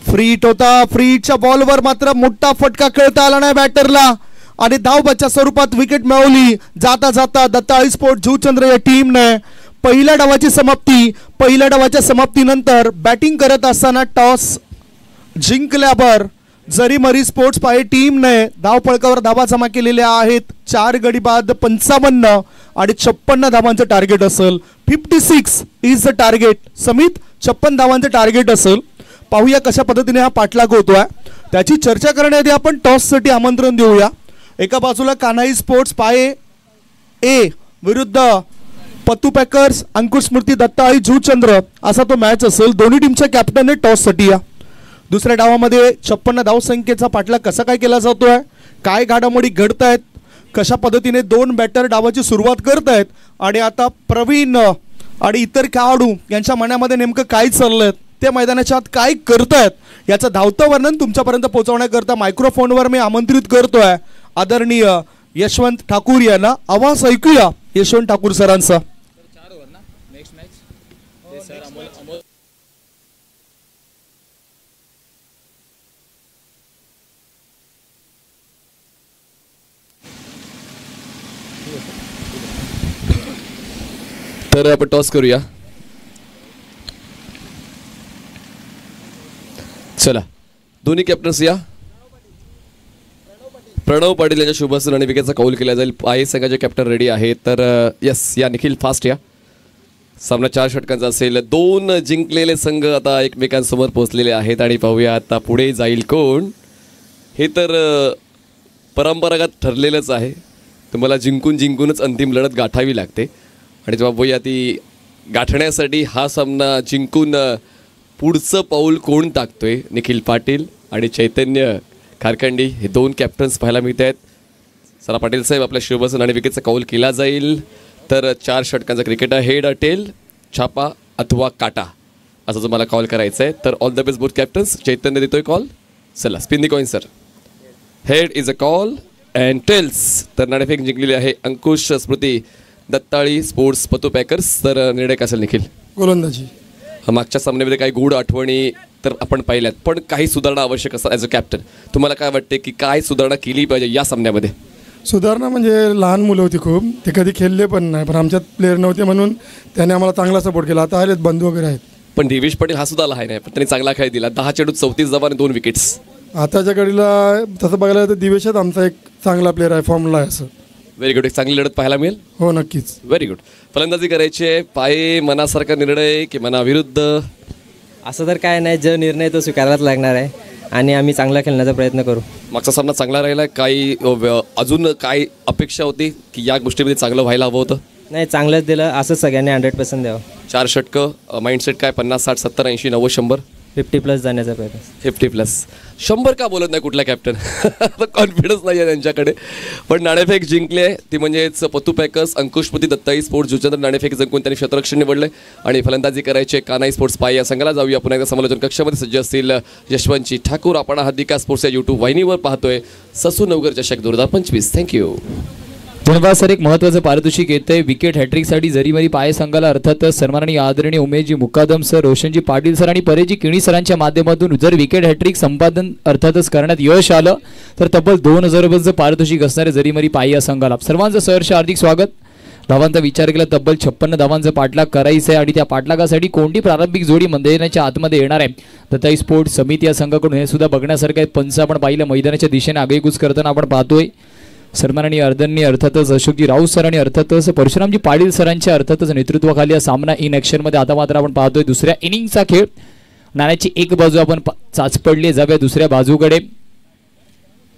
फ्री हिट होता. फ्री हिटच्या बॉलवर मात्र मोठा फटका खेळता आला नाही बॅटरला आणि धावबाच्या स्वरूपात विकेट मिळवली. जाता जाता दत्ताई स्पोर्ट्स जुचंद्र या टीमने पहिल्या डावाची समाप्ती. पहिल्या डावाच्या समाप्तीनंतर बॅटिंग करत असताना टॉस जिंकल्यावर जरीमरी स्पोर्ट्स पाहे टीमने धावफलकावर धावा जमा केलेल्या आहेत. 4 गडी बाद 55 आणि 56 धावांचं टार्गेट असेल. 56 इज द टार्गेट. समित 56 धावांचं टार्गेट असेल. पाहूया कशा पद्धतीने हा पाठलाग होतोय. त्याची चर्चा करण्याआधी आपण टॉससाठी आमंत्रण देऊया. एका बाजूला कान्हाई स्पोर्ट्स पाहे ए विरुद्ध पत्तू पॅकर्स अंकुश स्मृती दत्ताई जुचंद्र असा तो मॅच असेल. दोन्ही टीमच्या कॅप्टनने टॉससाठी या. दुसऱ्या डावामध्ये 56 धावसंख्येचा पाठलाग कसा काय केला जातोय, काय घडामोडी घडत आहेत, कशा पद्धतीने 2 बॅटर डावाची सुरुवात करत आहेत आणि आता प्रवीण आणि इतर खेळाडू यांच्या मनामध्ये नेमकं काय चाललंय, ते मैदानाच्या आत काय करतायत याचं धावतं वर्णन तुमच्यापर्यंत पोहोचवण्याकरता मायक्रोफोनवर मी आमंत्रित करतोय आदरणीय यशवंत ठाकूर यांना. आवाज ऐकूया यशवंत ठाकूर सरांचा. तर आपण टॉस करूया. चला दोन्ही कॅप्टन्स या. प्रणव पाटील यांच्या शुभसन आणि विकेटचा कौल केला जाईल. पाही संघाचे कॅप्टन रेडी आहेत. तर यस या निखिल फास्ट या. सामना 4 षटकांचा असेल. 2 जिंकलेले संघ आता एकमेकांसमोर पोहोचलेले आहेत आणि पाहूया आता पुढे जाईल कोण. हे तर परंपरागत ठरलेलंच आहे. तुम्हाला जिंकूनच अंतिम लढत गाठावी लागते आणि जेव्हा बघूया ती गाठण्यासाठी हा सामना जिंकून पुढचं पाऊल कोण टाकतोय. निखिल पाटील आणि चैतन्य खारखंडी हे 2 कॅप्टन्स पाहायला मिळत आहेत. चला पाटील साहेब आपल्या शुभसन आणि विकेटचा कौल केला जाईल. तर 4 षटकांचा क्रिकेट आहे. हेड टेल, छापा अथवा काटा असं तुम्हाला कॉल करायचं आहे. तर all the best both captains. Chaitanya देतोय कॉल. चला spin the coin sir. Head is a call and tails. तर नाणेफेक जिंकलेली आहे अंकुश स्मृती दत्ताळी स्पोर्ट्स पतू पॅकर्स. तर निर्णय कसा निखिल? गोलंदाजी. मागच्या सामन्यामध्ये काही गूढ आठवणी तर आपण पाहिल्यात, पण काही सुधारणा आवश्यक असतात. ॲज अ कॅप्टन तुम्हाला काय वाटते की काय सुधारणा केली पाहिजे या सामन्यामध्ये? सुधारणा म्हणजे लहान मुलं होती खूप, ते कधी खेळले पण नाही, पण आमच्यात प्लेअर नव्हते म्हणून त्याने आम्हाला चांगला सपोर्ट केला. आता आलेत बंधू वगैरे आहेत. पण दिवेश पटेल हा सुद्धा लहान आहे, पण त्यांनी चांगला खेळ दिला. 10 चेंडूत 34 धावा आणि 2 विकेट्स. आताच्या घडीला तसं बघायला तर दिवेशच आमचा एक चांगला प्लेअर आहे, फॉर्मला आहे असं. Very good. एक चांगली लढत पाहायला मिळेल. हो नक्कीच. Very good. फलंदाजी करायची आहे. पाये मनासारखा निर्णय की मनाविरुद्ध? असं तर काय नाही, जो निर्णय तो स्वीकारायलाच लागणार आहे आणि आम्ही चांगला खेळण्याचा प्रयत्न करू. मागचा सामना चांगला राहिला. काही अजून काय अपेक्षा होती की या गोष्टीमध्ये चांगलं व्हायला हवं होतं? नाही, चांगलंच दिलं. असंच सगळ्यांनी 100% द्यावं. 4 षटकं. माइंडसेट काय? 50, 60, 70, 80, 90, 100? 50+ जाण्याचा प्रयत्न. 50+. 100 का बोलत नाही कुठला कॅप्टन? कॉन्फिडन्स नाही आहे त्यांच्याकडे. पण नाणेफेक जिंकले ती म्हणजेच पतू पॅकर्स. अंकुशपती दत्ताई स्पोर्ट्स जुचंद्र नाणेफेक जिंकून त्यांनी क्षेत्ररक्षण निवडले आणि फलंदाजी करायचे कानाई स्पोर्ट्स पाय या संघाला. जाऊया पुन्हा एकदा समालोचन कक्षामध्ये सज्ज असतील यशवंतजी ठाकूर. आपण हद्दिका स्पोर्ट्स या यूट्यूब वाहिनीवर पाहतोय. ससू नवगर चषक 2025. थँक्यू. धन्यवाद सर. एक महत्त्वाचं पारितोषिक येतंय विकेट हॅट्रिकसाठी जरीमरी पाय संघाला अर्थात सन्माननीय आदरणीय उमेशजी मुकादम सर, रोशनजी पाटील सर आणि परेशजी किणी सरांच्या माध्यमातून जर विकेट हॅट्रिक संपादन अर्थातच करण्यात यश आलं तर तब्बल 2000 रुपयांचं पारितोषिक असणारे जरीमरी पाय या संघाला. सर्वांचं सहर्ष हार्दिक स्वागत. धावांचा विचार केला तब्बल 56 धावांचा पाठलाग करायचा आहे आणि त्या पाठलागासाठी कोणती प्रारंभिक जोडी मैदानाच्या आतमध्ये येणार आहे दत्ताई स्पोर्ट्स समिती या संघाकडून हे सुद्धा बघण्यासारखं आहे. पंच आपण पाहिलं मैदानाच्या दिशेने आगेकूच करताना आपण पाहतोय. सन्माननीय अर्धनी अर्थातच अशोकजी राऊत सर आणि अर्थातच परशुरामजी पाटील सरांच्या अर्थातच नेतृत्वाखाली हा सामना इन ॲक्शनमध्ये आता मात्र आपण पाहतोय. दुसऱ्या इनिंगचा खेळ. नाण्याची एक बाजू आपण चाच पडली. जाऊया दुसऱ्या बाजूकडे.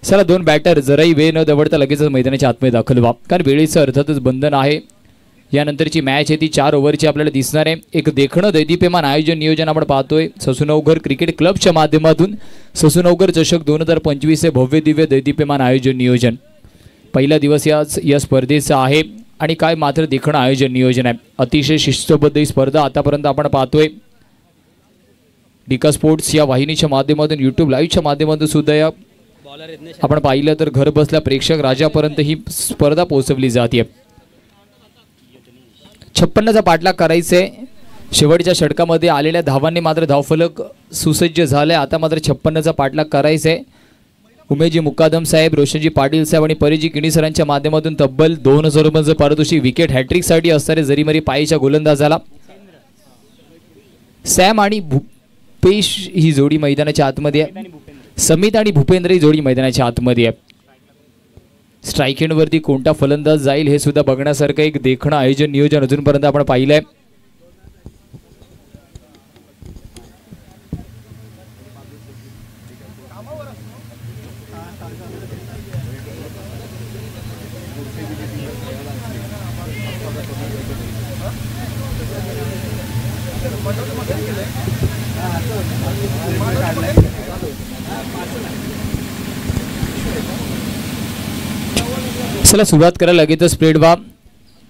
चला 2 बॅटर जराही वेळ न दवडता लगेचच मैदानाच्या आतमध्ये दाखल व्हा, कारण वेळेचं अर्थातच बंधन आहे. यानंतरची मॅच आहे ती 4 ओव्हरची आपल्याला दिसणार आहे. एक देखणं दैदीप्यमान आयोजन नियोजन आपण पाहतोय ससूनवघर क्रिकेट क्लबच्या माध्यमातून. ससूनवघर चषक 2025 हे भव्य दिव्य दैदीप्यमान आयोजन नियोजन. पहिला दिवस या स्पर्धेचा आहे आणि काय मात्र देखणं आयोजन नियोजन आहे. अतिशय शिस्तबद्ध ही स्पर्धा आतापर्यंत आपण पाहतोय. डिका स्पोर्ट्स या वाहिनीच्या माध्यमातून यूट्यूब लाईव्हच्या माध्यमातून सुद्धा या आपण पाहिलं तर घर बसल्या प्रेक्षक राजापर्यंत ही स्पर्धा पोहोचवली जाते. 56चा पाठलाग करायचे. शेवटच्या षटकामध्ये आलेल्या धावांनी मात्र धावफलक सुसज्ज झालाय. आता मात्र 56चा पाठलाग करायचे. उमेशजी मुकादम साहेब, रोशनजी पाटील साहेब आणि परेशजी किणी सरांच्या माध्यमातून तब्बल 2000 रुपयांचं पारितोषिक विकेट हॅट्रिकसाठी असणारे जरीमरी पायीच्या गोलंदाजाला. सॅम आणि भूपेश ही जोडी मैदानाच्या आतमध्ये आहे. समित आणि भूपेंद्र ही जोडी मैदानाच्या आतमध्ये आहे. स्ट्राईक एंडवरती कोणता फलंदाज जाईल हे सुद्धा बघण्यासारखं एक देखणं आयोजन नियोजन अजूनपर्यंत आपण पाहिलंय. चला सुरुवात करायला लगेच स्प्रेड व्हा.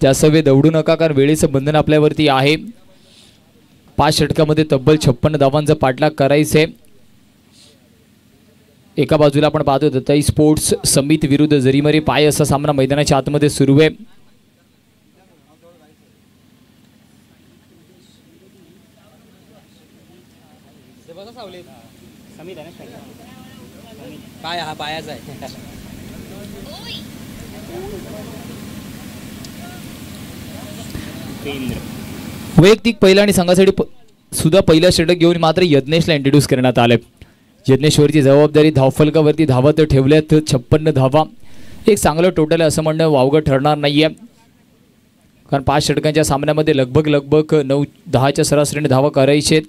जास्त वेळ दौडू नका, कारण वेळेचं बंधन आपल्यावरती आहे. 5 षटकामध्ये तब्बल 56 धावांचा पाठलाग करायचे. एका बाजूला आपण पाहतो दत्ताई स्पोर्ट्स समित विरुद्ध जरीमरी पाय असा सामना मैदानाच्या आतमध्ये सुरू आहे. वैयक्तिक पहिला आणि संघासाठी सुद्धा पहिला षटक घेऊन मात्र यज्ञेशला इंट्रोड्यूस करण्यात आले. यज्ञेश्वरची जबाबदारी धावफलकावरती धावत ठेवल्यात 56 धावा. एक चांगलं टोटल असं म्हणणं वावगं ठरणार नाहीये, कारण 5 षटकांच्या सामन्यामध्ये लगभग 9-10च्या सरासरीने धावा करायचे.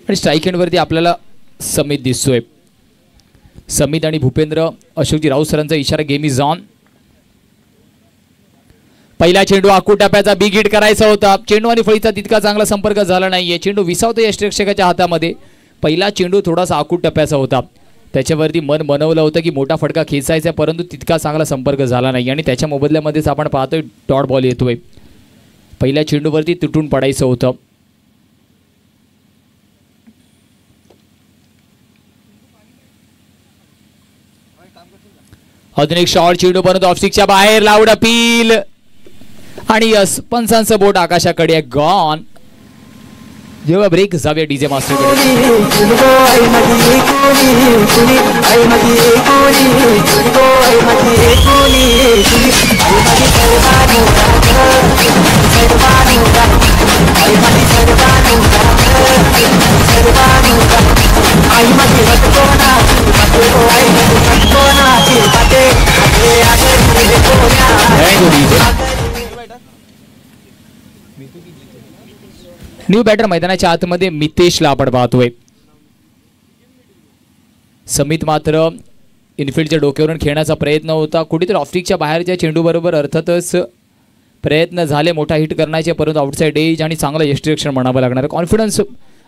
आणि स्ट्राईक एंडवरती आपल्याला समित दिसतोय. समित आणि भूपेंद्र अशोकजी राऊत सरांचा इशारा गेम इज ऑन. पहिला चेंडू आखूड टप्प्याचा बिग हिट करायचा होता. चेंडू आणि फळीचा तितका चांगला संपर्क झाला नाहीये. चेंडू विसावतो यष्टिरक्षकाच्या हातामध्ये. पहिला चेंडू थोडासा आखूड टप्प्याचा होता, त्याच्यावरती मन बनवलं होतं की मोठा फटका खेचायचा, परंतु तितका चांगला संपर्क झाला नाही आणि त्याच्या मोबदल्यामध्येच आपण पाहतोय डॉट बॉल येतोय. पहिल्या चेंडूवरती तुटून पडायचं होतं. अजून एक शॉर्ट चेंडू परंतु ऑफस्टिकच्या बाहेर, लाऊड अपील आणि यस, पंचांचं बोट आकाशाकडे आहे, गॉन. जेव्हा ब्रेक जाऊया डीजे मास्टरकडे. न्यू बॅटर मैदानाच्या आतमध्ये मितेशला आपण पाहतोय. समित मात्र इनफिल्डच्या डोक्यावरून खेळण्याचा प्रयत्न होता, कुठेतरी ऑफस्टिकच्या बाहेरच्या चेंडू बरोबर अर्थातच प्रयत्न झाले मोठा हिट करण्याचे, परंतु आउटसाइड एज आणि चांगला यष्टिरक्षण म्हणावं लागणार. कॉन्फिडन्स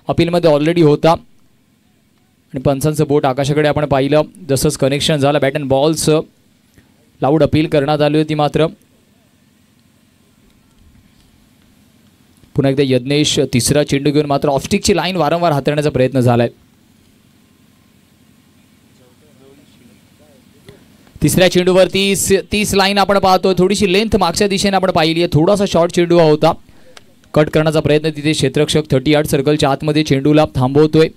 अपीलमध्ये ऑलरेडी होता आणि पंचांचं बोट आकाशाकडे आपण पाहिलं. जसंच कनेक्शन झालं bat and balls, loud appeal करण्यात आली होती. मात्र पुन्हा एकदा यज्ञेश तिसरा चेंडू घेऊन मात्र ऑफस्टिकची लाईन वारंवार हाताळण्याचा प्रयत्न झालाय. तिसऱ्या चेंडूवरती 30 लाईन आपण पाहतो, थोडीशी लेंथ मागच्या दिशेने आपण पाहिली आहे. थोडासा शॉर्ट चेंडू होता, कट करण्याचा प्रयत्न तिथे क्षेत्ररक्षक 30 यार्ड सर्कलच्या आतमध्ये चेंडूला थांबवतोय.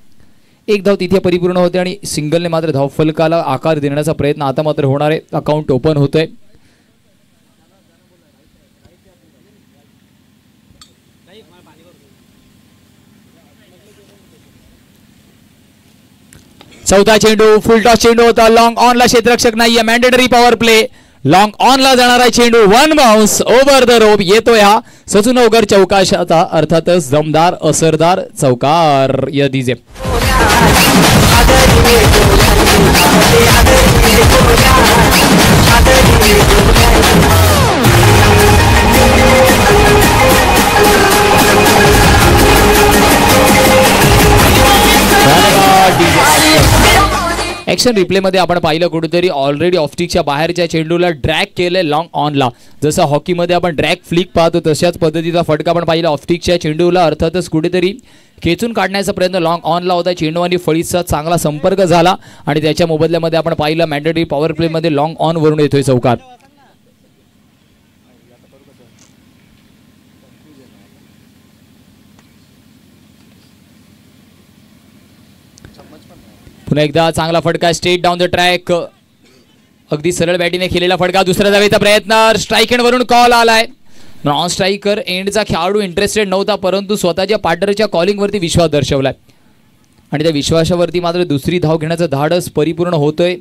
एक धाव तिथे परिपूर्ण होते आणि सिंगलने मात्र धावफलकाला आकार देण्याचा प्रयत्न आता मात्र होणार आहे. अकाउंट ओपन होतोय. चौथा चेंडू फुलटॉस चेंडू होता, लॉंग ऑनला क्षेत्ररक्षक नाहीये, मॅन्डेटरी पॉवर प्ले, लॉंग ऑनला जाणारा चेंडू, वन बाउन्स ओव्हर द रोप येतोय हा सचुनवगर चौकाशाचा, अर्थातच दमदार असरदार चौकार. या डीजे ॲक्शन रिप्लेमध्ये आपण पाहिलं कुठेतरी ऑलरेडी ऑफस्टिकच्या बाहेरच्या चेंडूला ड्रॅग केलंय लॉंग ऑनला. जसं हॉकीमध्ये आपण ड्रॅग फ्लिक पाहतो तशाच पद्धतीचा फटका आपण पाहिला ऑफस्टिकच्या चेंडूला, अर्थातच कुठेतरी खेचून काढण्याचा प्रयत्न लॉंग ऑनला होता. चेंडू आणि फळीचा चांगला संपर्क झाला आणि त्याच्या मोबदल्यामध्ये आपण पाहिलं मॅन्डेटरी पॉवर प्लेमध्ये लॉंग ऑन वरून येतोय चौकार. पुन्हा एकदा चांगला फटका स्ट्रेट डाऊन द ट्रॅक, अगदी सरळ बॅटीने केलेला फटका. दुसऱ्या धावेचा प्रयत्न, स्ट्राईक एंड वरून कॉल आलाय. नॉन स्ट्रायकर एंडचा खेळाडू इंटरेस्टेड नव्हता, परंतु स्वतःच्या पार्टनरच्या कॉलिंगवरती विश्वास दर्शवलाय आणि त्या विश्वासावरती मात्र दुसरी धाव घेण्याचं धाडस परिपूर्ण होतोय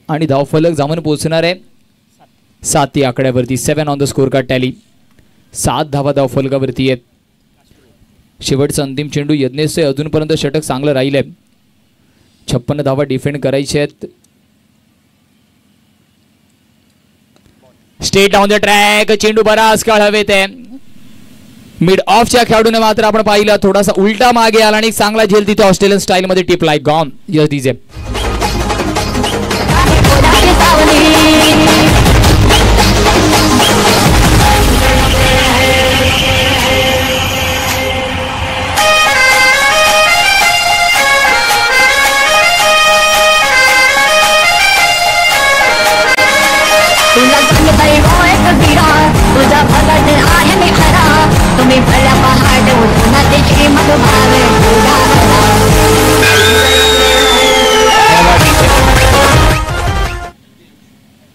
आणि धावफलक जाऊन पोहोचणार आहे 7 या आकड्यावरती. 7 on the score card tally. 7 धावा धावफलकावरती आहेत. शेवटचा अंतिम चेंडू यज्ञेश अजूनपर्यंत षटक चांगलं राहिलंय. 56 धावा डिफेंड करायचे आहेत. स्टेट डाऊन द ट्रॅक, चेंडू बराच काळ हवेत आहे. मिड ऑफच्या खेळाडूने मात्र आपण पाहिलं थोडासा उलटा मागे आला आणि चांगला झेल तिथे ऑस्ट्रेलियन स्टाईल मध्ये टिपलाय. Gone. Yes DJ.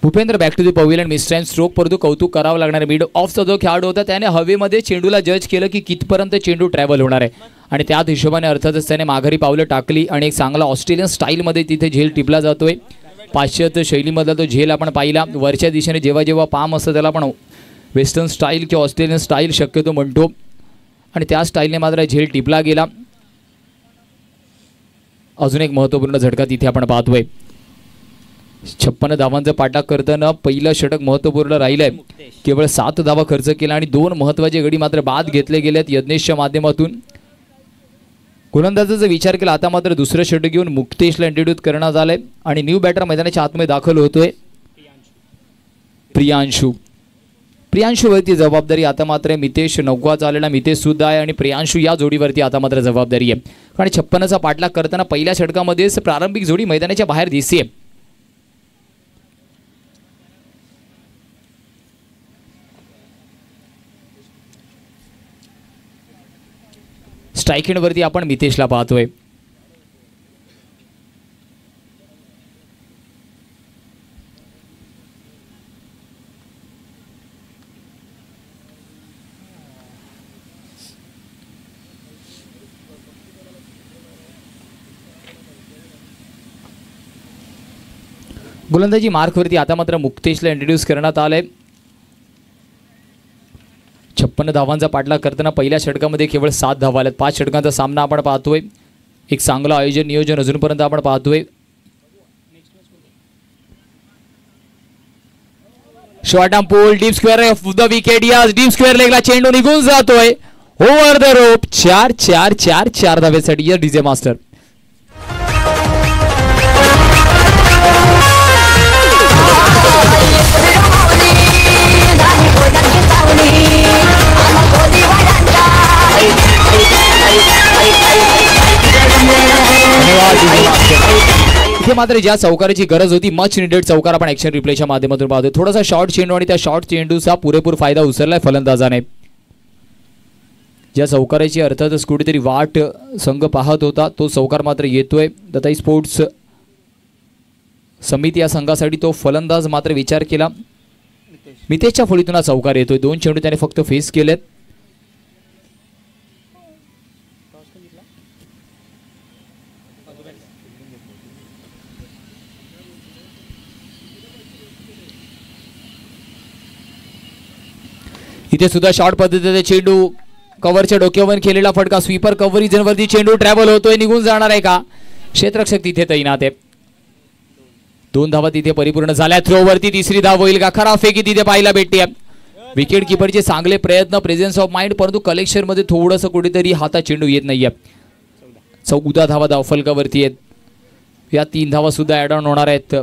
Bhupendra back to the pavilion mister stroke, परंतु कौतुक करावं लागणार. मिड ऑफचा जो खेळाडू होता त्याने हवेमध्ये चेंडूला जज केलं की कितपर्यंत चेंडू ट्रॅव्हल होणार आहे आणि त्याच हिशोबाने अर्थातच त्याने माघारी पावलं टाकली आणि एक चांगला ऑस्ट्रेलियन स्टाईलमध्ये तिथे झेल टिपला जातोय. पाश्चात्य शैलीमधला तो झेल आपण पाहिला. वरच्या दिशेने जेव्हा जेव्हा पाम असतं त्याला आपण वेस्टर्न स्टाईल किंवा ऑस्ट्रेलियन स्टाईल शक्यतो म्हणतो आणि त्या स्टाईलने मात्र झेल टिपला गेला. अजून एक महत्त्वपूर्ण झटका तिथे आपण पाहतोय. 56 धावांचा पाठा करताना पहिलं षटक महत्त्वपूर्ण राहिलंय. केवळ 7 धावा खर्च केला आणि 2 महत्त्वाचे गडी मात्र बाद घेतले गेलेत यज्ञेशच्या माध्यमातून. गोलंदाजाचा विचार केला आता मात्र दुसरं षटक घेऊन मुक्तेशला इंट्रोड्यूस करण्यात आलंय आणि न्यू बॅटर मैदानाच्या आतमध्ये दाखल होतोय प्रियांशूवरती जबाबदारी आता मात्र मितेश नौका आलेला मितेश सुद्धा आहे आणि प्रियांशू या जोडीवरती आता मात्र जबाबदारी आहे. कारण 56चा पाठलाग करताना पहिल्या षटकामध्येच प्रारंभिक जोडी मैदानाच्या बाहेर दिसते. स्ट्राईक एंडवरती आपण मितेशला पाहतोय. गोलंदाजी मार्कवरती आता मात्र मुक्तेशला इंट्रोड्यूस करण्यात आलंय. 56 धावांचा पाठलाग करताना पहिल्या षटकामध्ये केवळ 7 धावा आल्यात. 5 षटकांचा सामना आपण पाहतोय. एक चांगलं आयोजन नियोजन अजूनपर्यंत आपण पाहतोय. Short arm pull deep square of the wicket. यास डीप स्क्वेअर लेगला चेंडू निघून जातोय ओव्हर द रोप. 4 धावेसाठी डीजे मास्टर. इथे मात्र ज्या चौकाराची गरज होती मच निडेड चौकार आपण ऍक्शन रिप्लेच्या माध्यमातून पाहतोय. थोडासा शॉर्ट चेंडू आणि त्या शॉर्ट चेंडूचा पुरेपूर फायदा उचललाय फलंदाजाने. ज्या चौकाराची अर्थातच कुठेतरी वाट संघ पाहत होता तो चौकार मात्र येतोय. दत्ताई स्पोर्ट्स समिती या संघासाठी तो फलंदाज मात्र विचार केला. मितेशच्या फळीतून हा चौकार येतोय. 2 चेंडू त्याने फक्त फेस केलेत. इथे सुद्धा शॉर्ट पद्धतीचे चेंडू कव्हरच्या डोक्यावर केलेला फटका. स्वीपर कव्हर रिजनवरती चेंडू ट्रॅव्हल होतोय. निघून जाणार आहे का? क्षेत्ररक्षक तिथे तैनात आहे. 2 धावा तिथे परिपूर्ण झाल्या. थ्रोवरती तिसरी धाव होईल का? खराब फेकी तिथे पाहायला भेटते. विकेट किपरचे चांगले प्रयत्न प्रेझेन्स ऑफ माइंड परंतु कलेक्शन मध्ये थोडंसं कुठेतरी हातात चेंडू येत नाहीये. 14 धावा धावफलकावरती आहेत. या 3 धावा सुद्धा ऍड ऑन होणार आहेत.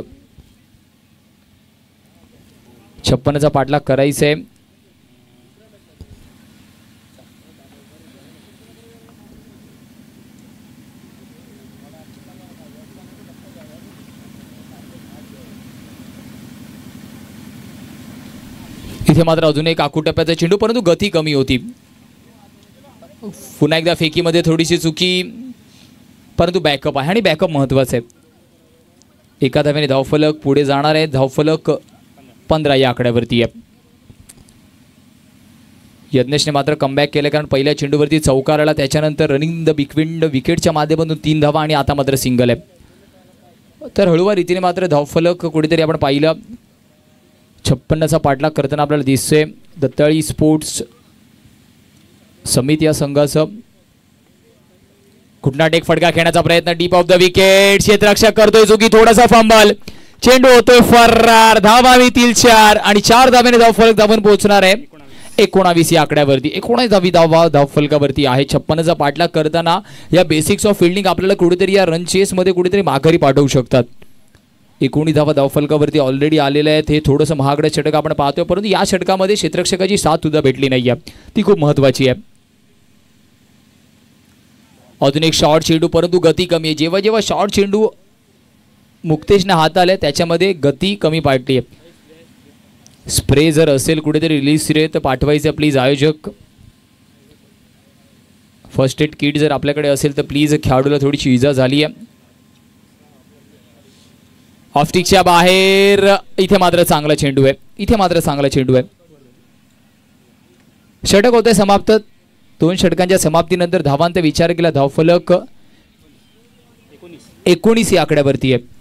56चा पाठलाग करायचा आहे. इथे मात्र अजून एक आखू टप्प्याचा चेंडू परंतु गती कमी होती. पुन्हा एकदा फेकीमध्ये थोडीशी चुकी परंतु बॅकअप आहे आणि बॅकअप महत्वाचं आहे. एका धाव्याने धावफलक पुढे जाणार आहे. धावफलक 15 या आकड्यावरती आहे. यज्ञेशने मात्र कमबॅक केलं कारण पहिल्या चेंडूवरती चौकार आला. त्याच्यानंतर रनिंग द बिटवीन विकेटच्या माध्यमातून 3 धावा आणि आता मात्र सिंगल आहे. तर हळूवार रीतीने मात्र धावफलक कुठेतरी आपण पाहिलं. 56चा पाठलाग करताना आपल्याला दिसतोय दत्ताळी स्पोर्ट्स समिती या संघाचं. कुठला टेक फटका खेळण्याचा प्रयत्न डीप ऑफ द विकेट. क्षेत्ररक्षक करतोय चुकी. थोडासा फंबल. चेंडू होतोय फरार. धावा मिळतील 4 आणि 4 धाव्याने धावफलक धावून पोहोचणार आहे 19 या आकड्यावरती. 19 धावा धावफलकावरती आहे. 56चा पाठलाग करताना या बेसिक्स ऑफ फिल्डिंग आपल्याला कुठेतरी या रन चेस मध्ये कुठेतरी माघारी पाठवू शकतात. 19 धावा धावफलकावरती ऑलरेडी आलेले आहेत. हे थोडंसं महागडं षटक आपण पाहतोय परंतु या षटकामध्ये क्षेत्ररक्षकाची साथ सुद्धा भेटली नाहीये. ती खूप महत्वाची आहे. अजून एक शॉर्ट चेंडू परंतु गती कमी आहे. जेव्हा जेव्हा शॉर्ट चेंडू मुक्तेशने हाताळले त्याच्यामध्ये गती कमी पाडली आहे. स्प्रे जर असेल कुठेतरी रिलीज रे तर पाठवायचं प्लीज आयोजक. फर्स्ट एड किट जर आपल्याकडे असेल तर प्लीज. खेळाडूला थोडीशी इजा झाली आहे. ऑफस्टिकच्या बाहेर. इथे मात्र चांगला चेंडू आहे. इथे मात्र चांगला चेंडू आहे. षटक होते समाप्त. 2 षटकांच्या समाप्तीनंतर धावांचा विचार केला. धावफलक 19 या आकड्यावरती आहे.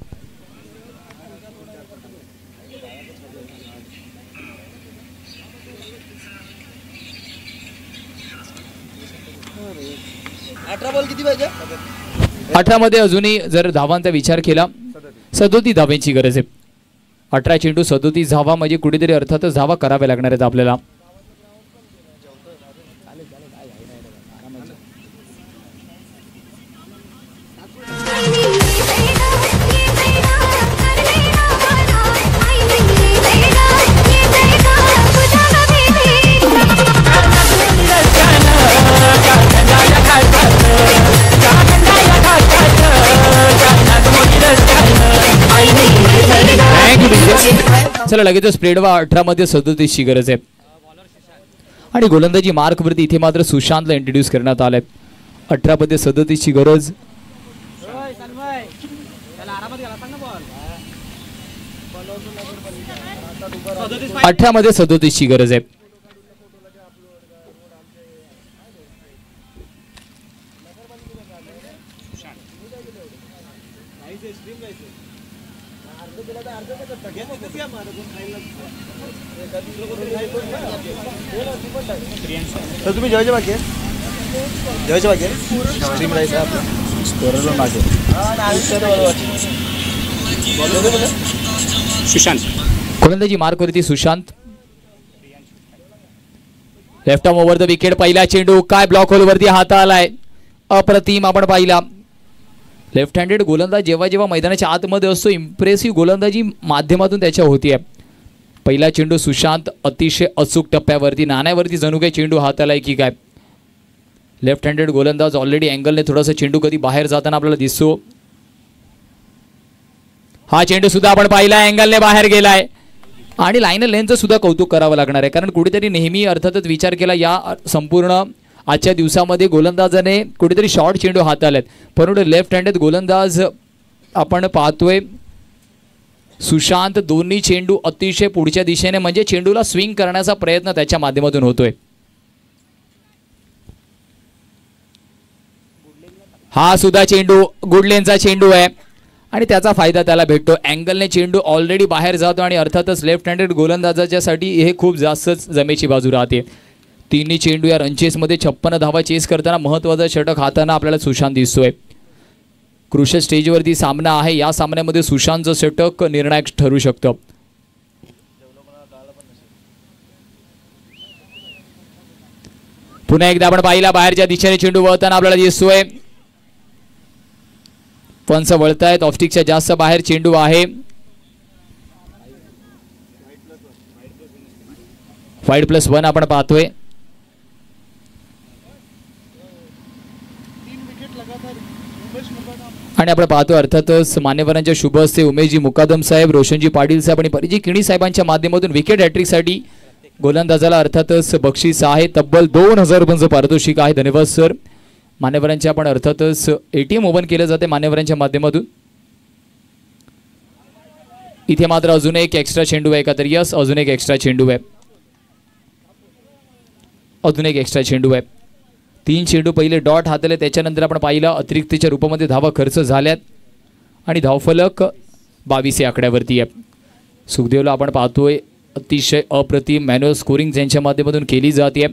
किती पाहिजे? 18 मध्ये अजूनही जर धावांचा विचार केला 37 धावांची गरज आहे. 18 चेंडू 37 धावा म्हणजे कुठेतरी अर्थातच धावा कराव्या लागणार आहेत आपल्याला. चला लगेच स्प्रेड वा 18 मध्ये 37 ची गरज आहे आणि गोलंदाजी मार्क वरती इथे मात्र सुशांतला इंट्रोड्यूस करण्यात आलाय 18 मध्ये 37 ची गरज 18 मध्ये 37 ची गरज आहे तर तुम्ही जेवायचे बाकी आहे जेवायचे बाकी आहे स्ट्रीम राहायचं आपलं स्कोररला मागे सुशांत गोलंदाजी मार्क वरती Sushant left arm over the wicket पहिला चेंडू काय ब्लॉक होल वरती हात आलाय अप्रतिम आपण पाहिला लेफ्ट हँडेड गोलंदाज जेव्हा जेव्हा मैदानाच्या आतमध्ये असतो इम्प्रेसिव्ह गोलंदाजी माध्यमातून त्याच्या होतीये पहिला चेंडू सुशांत अतिशय अचूक टप्प्यावरती नाण्यावरती जणू काही चेंडू हातालाय की काय लेफ्ट हँडेड गोलंदाज ऑलरेडी अँगलने थोडासा चेंडू कधी बाहेर जाताना आपल्याला दिसतो हा चेंडू सुद्धा आपण पाहिला अँगलने बाहेर गेलाय आणि लाईनर लेनचं सुद्धा कौतुक करावं लागणार आहे कारण कुठेतरी नेहमी अर्थातच विचार केला या संपूर्ण आजच्या दिवसामध्ये गोलंदाजाने कुठेतरी शॉर्ट चेंडू हाताळलेत परंतु लेफ्ट हँडेड गोलंदाज आपण पाहतोय सुशांत दोन्ही चेंडू अतिशय पुढच्या दिशेने म्हणजे चेंडूला स्विंग करण्याचा प्रयत्न त्याच्या माध्यमातून होतोय हा सुद्धा चेंडू गुडलेनचा चेंडू आहे आणि त्याचा फायदा त्याला भेटतो अँगलने चेंडू ऑलरेडी बाहेर जातो आणि अर्थातच लेफ्ट हँडेड गोलंदाजाच्यासाठी हे खूप जास्तच जमेची बाजू राहते तिन्ही चेंडू या रनचेसमध्ये 56 धावा चेस करताना महत्त्वाचा षटक हाताना आपल्याला सुशांत दिसतोय क्रुशियल स्टेजवरती सामना आहे या सामन्यामध्ये सुशांतचं षटक निर्णायक ठरू शकतं पुन्हा एकदा आपण पाहिला बाहेरच्या दिशेने चेंडू वळताना आपल्याला दिसतोय पंच वळतायत ऑफस्टिकच्या जास्त बाहेर चेंडू आहे -1 आपण पाहतोय आणि आपण पाहतो अर्थातच मान्यवरांच्या शुभ हस्ते उमेशजी मुकादम साहेब रोशनजी पाटील साहेब आणि परिजी किणी साहेबांच्या माध्यमातून विकेट हॅट्रिक साठी गोलंदाजाला अर्थातच बक्षीस आहे तब्बल 2000 रुपयांचं पारितोषिक आहे धन्यवाद सर मान्यवरांच्या आपण अर्थातच एटीएम ओपन केलं जाते मान्यवरांच्या माध्यमातून इथे मात्र अजून एक एक्स्ट्रा चेंडू आहे का तर यस अजून एक एक्स्ट्रा चेंडू आहे अजून एक एक्स्ट्रा चेंडू आहे 3 चेंडू पहिले डॉट हातले त्याच्यानंतर आपण पाहिलं अतिरिक्तच्या रूपामध्ये धावा खर्च झाल्यात आणि धावफलक 22 या आकड्यावरती आहे सुखदेवला आपण पाहतोय अतिशय अप्रतिम मॅन्युअल स्कोरिंग ज्यांच्या माध्यमातून केली जाते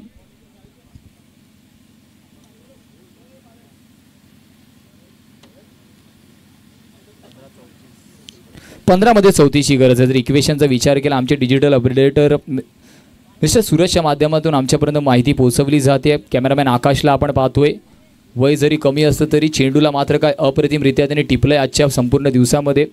15 मध्ये 34ची गरज आहे जर इक्वेशनचा विचार केला आमचे डिजिटल अपडेटर मिस्टर सूरजच्या माध्यमातून आमच्यापर्यंत माहिती पोहोचवली जाते कॅमेरामॅन आकाशला आपण पाहतोय वय जरी कमी असतं तरी चेंडूला मात्र काय अप्रतिमरित्या त्याने टिपलंय आजच्या संपूर्ण दिवसामध्ये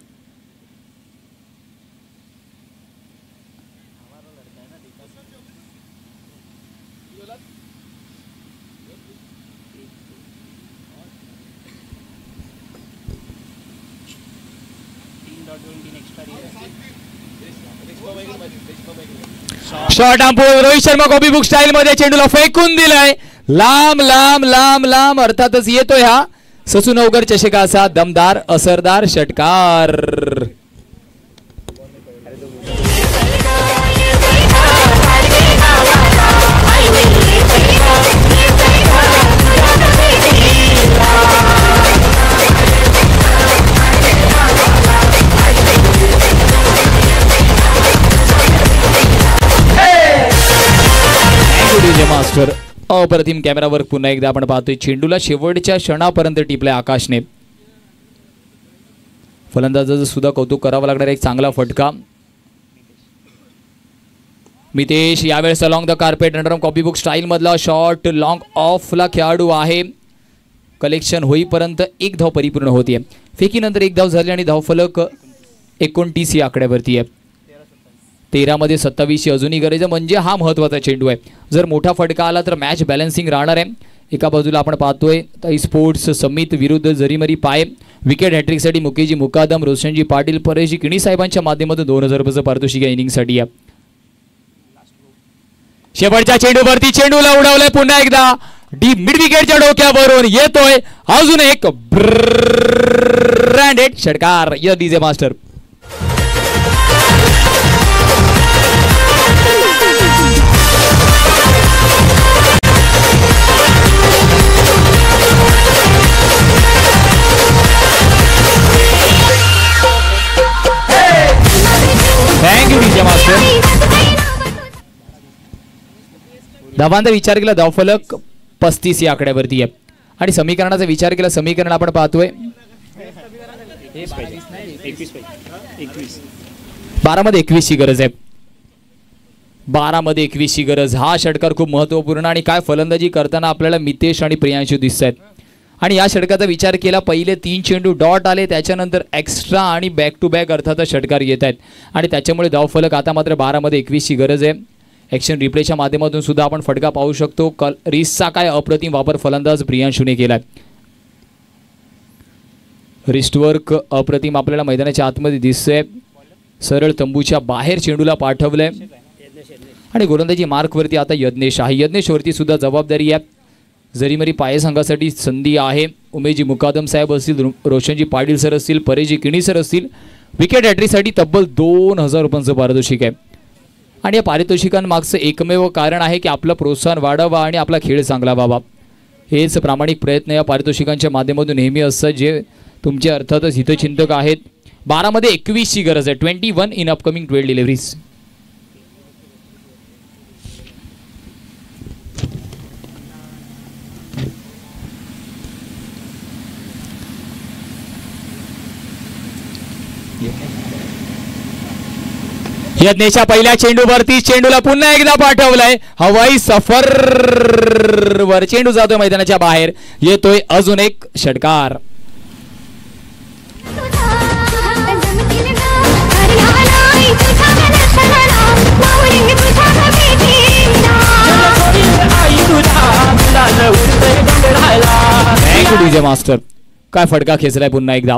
short arm Rohit Sharma copy book style मध्ये चेंडूला फेकून दिलाय लांब लांब लांब लांब अर्थातच येतोय हा ससूनवगर चषकाचा दमदार असरदार षटकार मास्टर अप्रतिम कॅमेरावर पुन्हा एकदा आपण पाहतोय चेंडूला शेवटच्या क्षणापर्यंत टिपलाय आकाशने फलंदाजाचं सुद्धा कौतुक करावं लागणार एक चांगला फटका मितेश यावेळेस along the carpet under copy book style मधला शॉट लॉंग ऑफला खेळाडू आहे कलेक्शन होईपर्यंत एक धाव परिपूर्ण होतीये फेकीनंतर एक धाव झाली आणि धावफलक 29 या आकड्यावरती आहे 13 मध्ये 27 ची अजूनही गरज म्हणजे हा महत्त्वाचा चेंडू आहे जर मोठा फटका आला तर मॅच बॅलन्सिंग राहणार आहे एका बाजूला आपण पाहतोय ताई स्पोर्ट्स समित विरुद्ध जरीमरी पाय. विकेट हॅट्रिकसाठी मुकेशजी मुकादम, रोशनजी पाटील, परेशजी किणी साहेबांच्या माध्यमातून 2000 रुपयाचं पारितोषिक या इनिंगसाठी आहे. शेवटच्या चेंडूवरती चेंडूला उडवलंय पुन्हा एकदा डीप मिड विकेटच्या डोक्यावरून येतोय अजून एक ब्रँडेड षटकार. या DJ master. Thank you DJ master. धावांचा विचार केला धावफलक 35 या आकड्यावरती आहे. आणि समीकरणाचा विचार केला समीकरण आपण पाहतोय 12 मध्ये 21 ची गरज आहे. 12 मध्ये 21 ची गरज. हा षटकार खूप महत्वपूर्ण आणि काय फलंदाजी करताना आपल्याला मितेश आणि प्रियांशू दिसत आहेत. आणि या षटकाचा विचार केला पहिले 3 चेंडू डॉट आले त्याच्यानंतर एक्स्ट्रा आणि बॅक टू बॅक अर्थातच षटकार येत आहेत आणि त्याच्यामुळे धावफलक आता मात्र 12 मध्ये 21 ची गरज आहे. ॲक्शन रिप्लेच्या माध्यमातून सुद्धा आपण फटका पाहू शकतो. रिस्टचा काय अप्रतिम वापर फलंदाज प्रियांशूने केलाय. रिस्टवर्क अप्रतिम आपल्याला मैदानाच्या आतमध्ये दिसतंय. सरळ तंबूच्या बाहेर चेंडूला पाठवलंय आणि गोलंदाजी मार्कवरती आता यज्ञेश आहे. यज्ञेशवरती सुद्धा जबाबदारी आहे. जरीमरी पाये संघासाठी संधी आहे. उमेशजी मुकादम साहेब असतील, रोशनजी पाटील सर असतील, परेशजी किणी सर असतील. विकेट हॅट्रिकसाठी तब्बल 2000 रुपयांचं पारितोषिक आहे. आणि या पारितोषिकांमागचं एकमेव कारण आहे की आपलं प्रोत्साहन वाढावं आणि आपला खेळ चांगला व्हावा. हेच प्रामाणिक प्रयत्न या पारितोषिकांच्या माध्यमातून नेहमी असतात जे तुमचे अर्थातच हितचिंतक आहेत. 12 मध्ये 21 ची गरज आहे. 21 इन अपकमिंग 12 डिलिव्हरीज. यज्ञेच्या पहिल्या चेंडूवरती चेंडूला पुन्हा एकदा पाठवलाय. हवाई सफर वर चेंडू जातोय मैदानाच्या बाहेर. येतोय अजून एक षटकार. Thank you DJ master. काय फटका खेचलाय पुन्हा एकदा.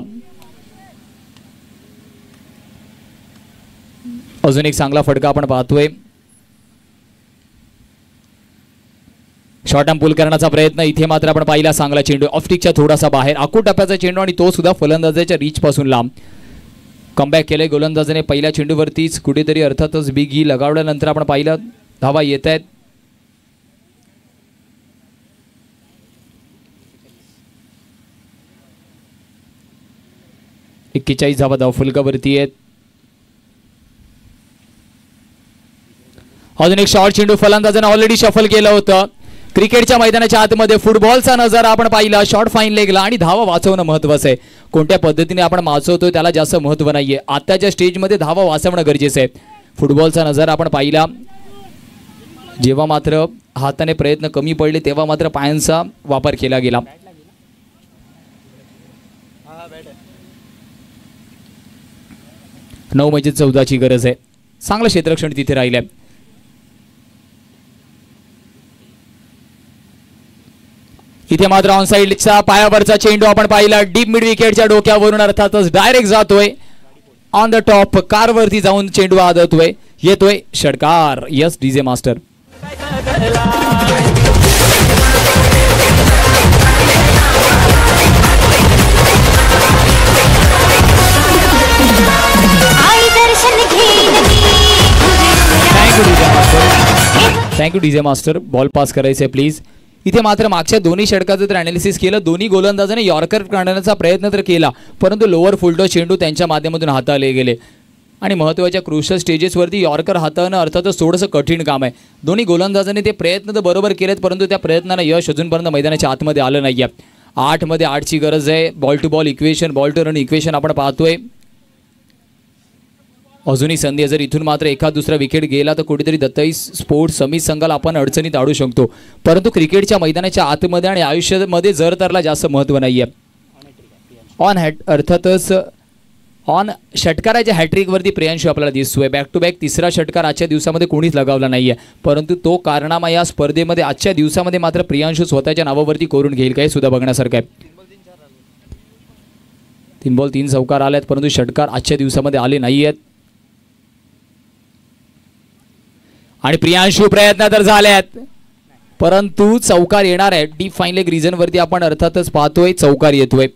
अजून एक चांगला फटका आपण पाहतोय. शॉर्ट आर्म पुल करण्याचा प्रयत्न इथे मात्र आपण पाहिला. चांगला चेंडू ऑफस्टिकच्या थोडासा बाहेर आखूड टप्प्याचा चेंडू आणि तो सुद्धा फलंदाजाच्या रीच पासून लांब. कमबॅक केलंय गोलंदाजाने पहिल्या चेंडूवरतीच कुठेतरी अर्थातच बिग ही लगावल्यानंतर आपण पाहिलं धावा येत आहेत. एक्केचाळीस धावा धावफलकावरती आहेत. अजून एक शॉर्ट चेंडू फलंदाजाने ऑलरेडी शफल केलं होतं. क्रिकेटच्या मैदानाच्या आतमध्ये फुटबॉलचा नजारा आपण पाहिला. शॉर्ट फाईन लेगला आणि धावा वाचवणं महत्त्वाचं आहे. कोणत्या पद्धतीने आपण वाचवतोय त्याला जास्त महत्त्व नाहीये. आताच्या स्टेजमध्ये धावा वाचवणं गरजेचं आहे. फुटबॉलचा नजारा आपण पाहिला. जेव्हा मात्र हाताने प्रयत्न कमी पडले तेव्हा मात्र पायांचा वापर केला गेला. नऊ म्हणजे 14ची गरज आहे. चांगलं क्षेत्ररक्षण तिथे राहिलंय. इथे मात्र ऑनसाइडच्या पायावरचा चेंडू आपण पाहिला. डीप मिड विकेटच्या डोक्यावरून अर्थातच डायरेक्ट जातोय ऑन द टॉप. कारवरती जाऊन चेंडू आदतोय. येतोय षटकार. Yes DJ master. Thank you DJ master. Ball pass करायचे प्लीज. इथे मात्र मागच्या दोन्ही षटकाचं तर अनालिसिस केलं. दोन्ही गोलंदाजाने यॉर्कर काढण्याचा प्रयत्न तर केला परंतु लोअर फुलटॉस चेंडू त्यांच्या माध्यमातून हाताळले गेले आणि महत्त्वाच्या क्रुशियल स्टेजेसवरती यॉर्कर हाताळणं अर्थातच थोडंसं कठीण काम आहे. दोन्ही गोलंदाजाने ते प्रयत्न तर बरोबर केलेत परंतु त्या प्रयत्नांना यश अजूनपर्यंत मैदानाच्या आतमध्ये आलं नाही आहे. 8 मध्ये 8ची गरज आहे. Ball to ball equation, ball to run equation आपण पाहतोय. अजूनही संधी. जर इथून मात्र एखाद दुसरा विकेट गेला तर कुठेतरी दत्ताई स्पोर्ट्स समित संघाला आपण अडचणीत आणू शकतो. परंतु क्रिकेटच्या मैदानाच्या आतमध्ये आणि आयुष्यामध्ये जर तरला जास्त महत्त्व नाही आहे. ऑन हॅट अर्थातच ऑन षटकाराच्या हॅट्रिकवरती प्रियांशू आपल्याला दिसतोय. बॅक टू बॅक तिसरा षटकार आजच्या दिवसामध्ये कोणीच लगावला नाहीये, परंतु तो कारनामा या स्पर्धेमध्ये आजच्या दिवसामध्ये मात्र प्रियांशू स्वतःच्या नावावरती करून घेईल काय सुद्धा बघण्यासारखं आहे. 3 बॉल 3 चौकार आल्यात, परंतु षटकार आजच्या दिवसामध्ये आले नाही आहेत. आणि प्रियांशू प्रयत्न तर झाल्यात, परंतु चौकार येणार आहे. डीप फाईन लेग रिजन वरती आपण अर्थातच पाहतोय चौकार येतोय.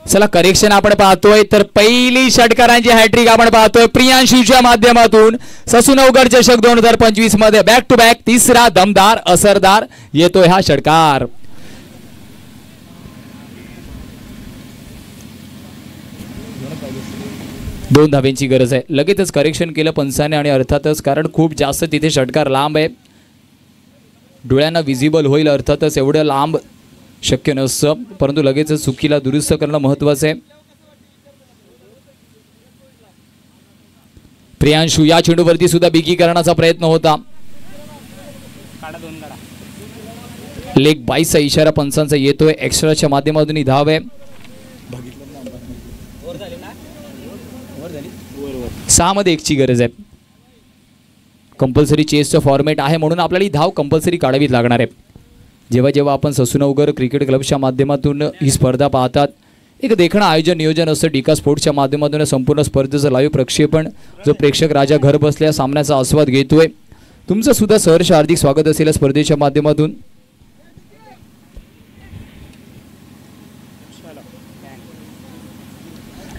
चला करेक्शन आपण पाहतोय, तर पहिली षटकारांची हॅट्रिक आपण पाहतोय प्रियांशूच्या माध्यमातून. ससूनवगड चषक 2025 मध्ये बॅक टू बॅक तिसरा दमदार असरदार येतोय हा षटकार. दोन धाब्यांची गरज आहे. लगेचच करेक्शन केलं पंचाने आणि अर्थातच कारण खूप जास्त तिथे षटकार लांब आहे, डोळ्यांना विजिबल होईल अर्थातच एवढं लांब शक्य नसतं, परंतु लगेचच चुकीला दुरुस्त करणं महत्वाचं आहे. प्रियांशू या चेंडूवरती सुद्धा बिगी करण्याचा प्रयत्न होता. लेग 22चा इशारा पंचांचा येतोय. एक्स्ट्राच्या माध्यमातून ही धाव आहे. 6 मध्ये 1ची गरज आहे. कंपल्सरी चेसचं फॉर्मॅट आहे म्हणून आपल्याला ही धाव कंपल्सरी काढावीच लागणार आहे. जेव्हा जेव्हा आपण ससूनवगर क्रिकेट क्लबच्या माध्यमातून ही स्पर्धा पाहतात, एक देखणं आयोजन नियोजन असतं. डिका स्पोर्ट्सच्या माध्यमातून संपूर्ण स्पर्धेचं लाईव्ह प्रक्षेपण जो प्रेक्षक राजा घर बसल्या सामन्याचा आस्वाद घेतोय. तुमचं सुद्धा सहर्ष हार्दिक स्वागत असेल या स्पर्धेच्या माध्यमातून.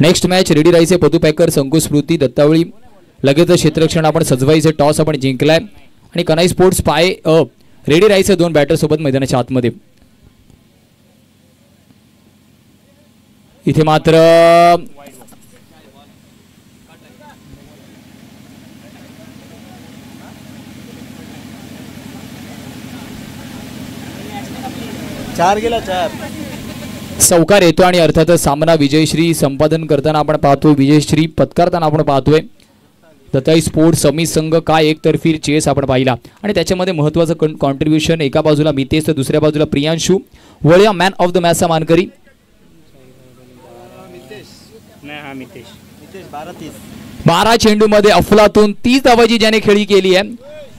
नेक्स्ट मॅच रेडी राहायचे पदू पॅकर संकुल स्मृती दत्तावळी. लगेच क्षेत्ररक्षण आपण सजवायचे. टॉस आपण जिंकलाय आणि कनाई स्पोर्ट्स पाय रेडी राहायचं 2 बॅटर सोबत मैदानाच्या आतमध्ये. इथे मात्र चौकार येतो आणि अर्थातच सामना विजयश्री संपादन करताना आपण पाहतोय, विजयश्री पत्कारताना आपण पाहतोय. दत्ताई स्पोर्ट्स समित संघ काय एकतर्फी चेस आपण पाहिला आणि त्याच्यामध्ये महत्त्वाचं कॉन्ट्रीब्युशन एका बाजूला मितेश तर दुसऱ्या बाजूला प्रियांशू. वळूया मॅन ऑफ द मॅचचा मानकरी. 12 चेंडूमध्ये अफलातून 30 धावांची ज्याने खेळी केली आहे,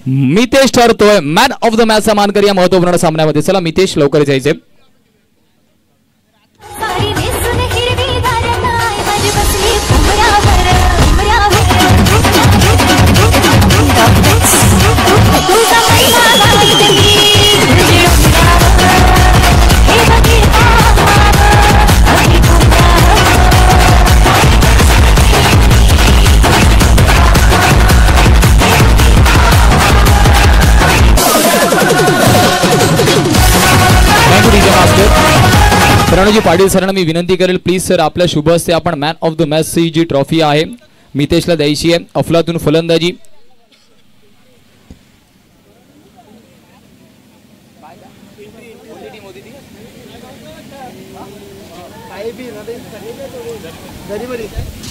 मितेश ठरतोय मॅन ऑफ द मॅचचा मानकरी या महत्त्वपूर्ण सामन्यामध्ये. चला मितेश लवकर जायचे. रणजी पाटील सरांना मी विनंती करेल प्लीज सर आपल्या शुभ हस्ते आपण मॅन ऑफ द मॅचची जी ट्रॉफी आहे मितेशला द्यायची आहे. अफलातून फलंदाजी.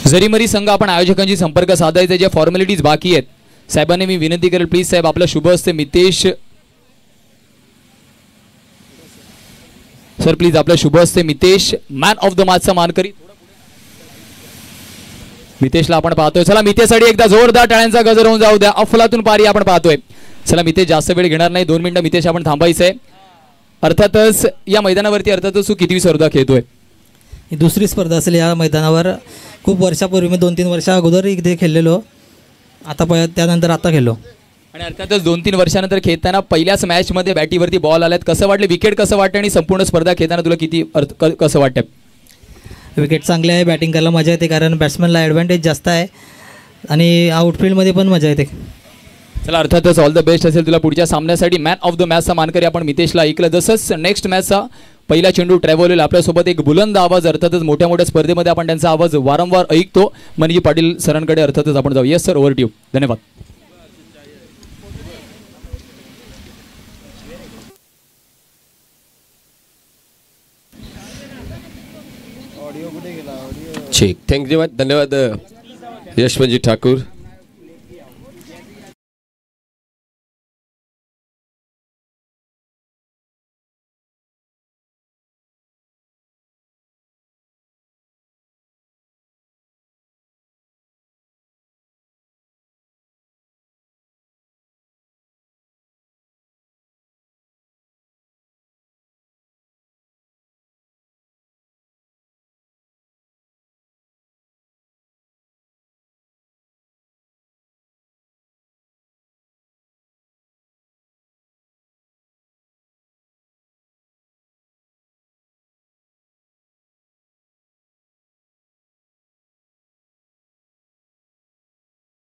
जरीमरी संघ आपण आयोजकांशी संपर्क साधायचा, ज्या फॉर्मॅलिटीज बाकी आहेत साहेबांनी मी विनंती करेल प्लीज साहेब आपल्या शुभ हस्ते मितेश सर प्लीज आपल्या शुभ हस्ते मितेश मॅन ऑफ द मॅचचा मानकरी. मितेशला आपण पाहतोय. चला मितेशसाठी एकदा जोरदार टाळ्यांचा गजर होऊन जाऊ द्या. अफलातून पारी आपण पाहतोय. चला मितेश जास्त वेळ घेणार नाही, 2 मिनिटं मितेश आपण थांबायचंय. अर्थातच या मैदानावरती अर्थातच तू किती स्पर्धा खेळतोय? ही दुसरी स्पर्धा असेल या मैदानावर. खूप वर्षापूर्वी मी 2-3 वर्षा अगोदर इथे खेळलेलो, आता त्यानंतर आता खेळलो. आणि अर्थातच 2-3 वर्षानंतर खेळताना पहिल्याच मॅचमध्ये बॅटीवरती बॉल आल्यात, कसं वाटलं? विकेट कसं वाटतं आणि संपूर्ण स्पर्धा खेळताना तुला किती कसं वाटतं? विकेट चांगले आहे, बॅटिंग करायला मजा येते कारण बॅट्समॅनला ॲडव्हान्टेज जास्त आहे आणि आउटफील्डमध्ये पण मजा येते. चला अर्थातच ऑल द बेस्ट असेल तुला पुढच्या सामन्यासाठी. मॅन ऑफ द मॅचचा मानकरी आपण मितेशला ऐकलं. जसंच नेक्स्ट मॅचचा पहिला चेंडू ट्रॅव्हल होईल आपल्यासोबत एक बुलंद आवाज. अर्थातच मोठ्या मोठ्या स्पर्धेमध्ये आपण त्यांचा आवाज वारंवार ऐकतो. मनजी पाटील सरांकडे अर्थातच आपण जाऊ. Yes sir, over to you. धन्यवाद. ठीक, थँक्यू धन्यवाद यशवंतजी ठाकूर.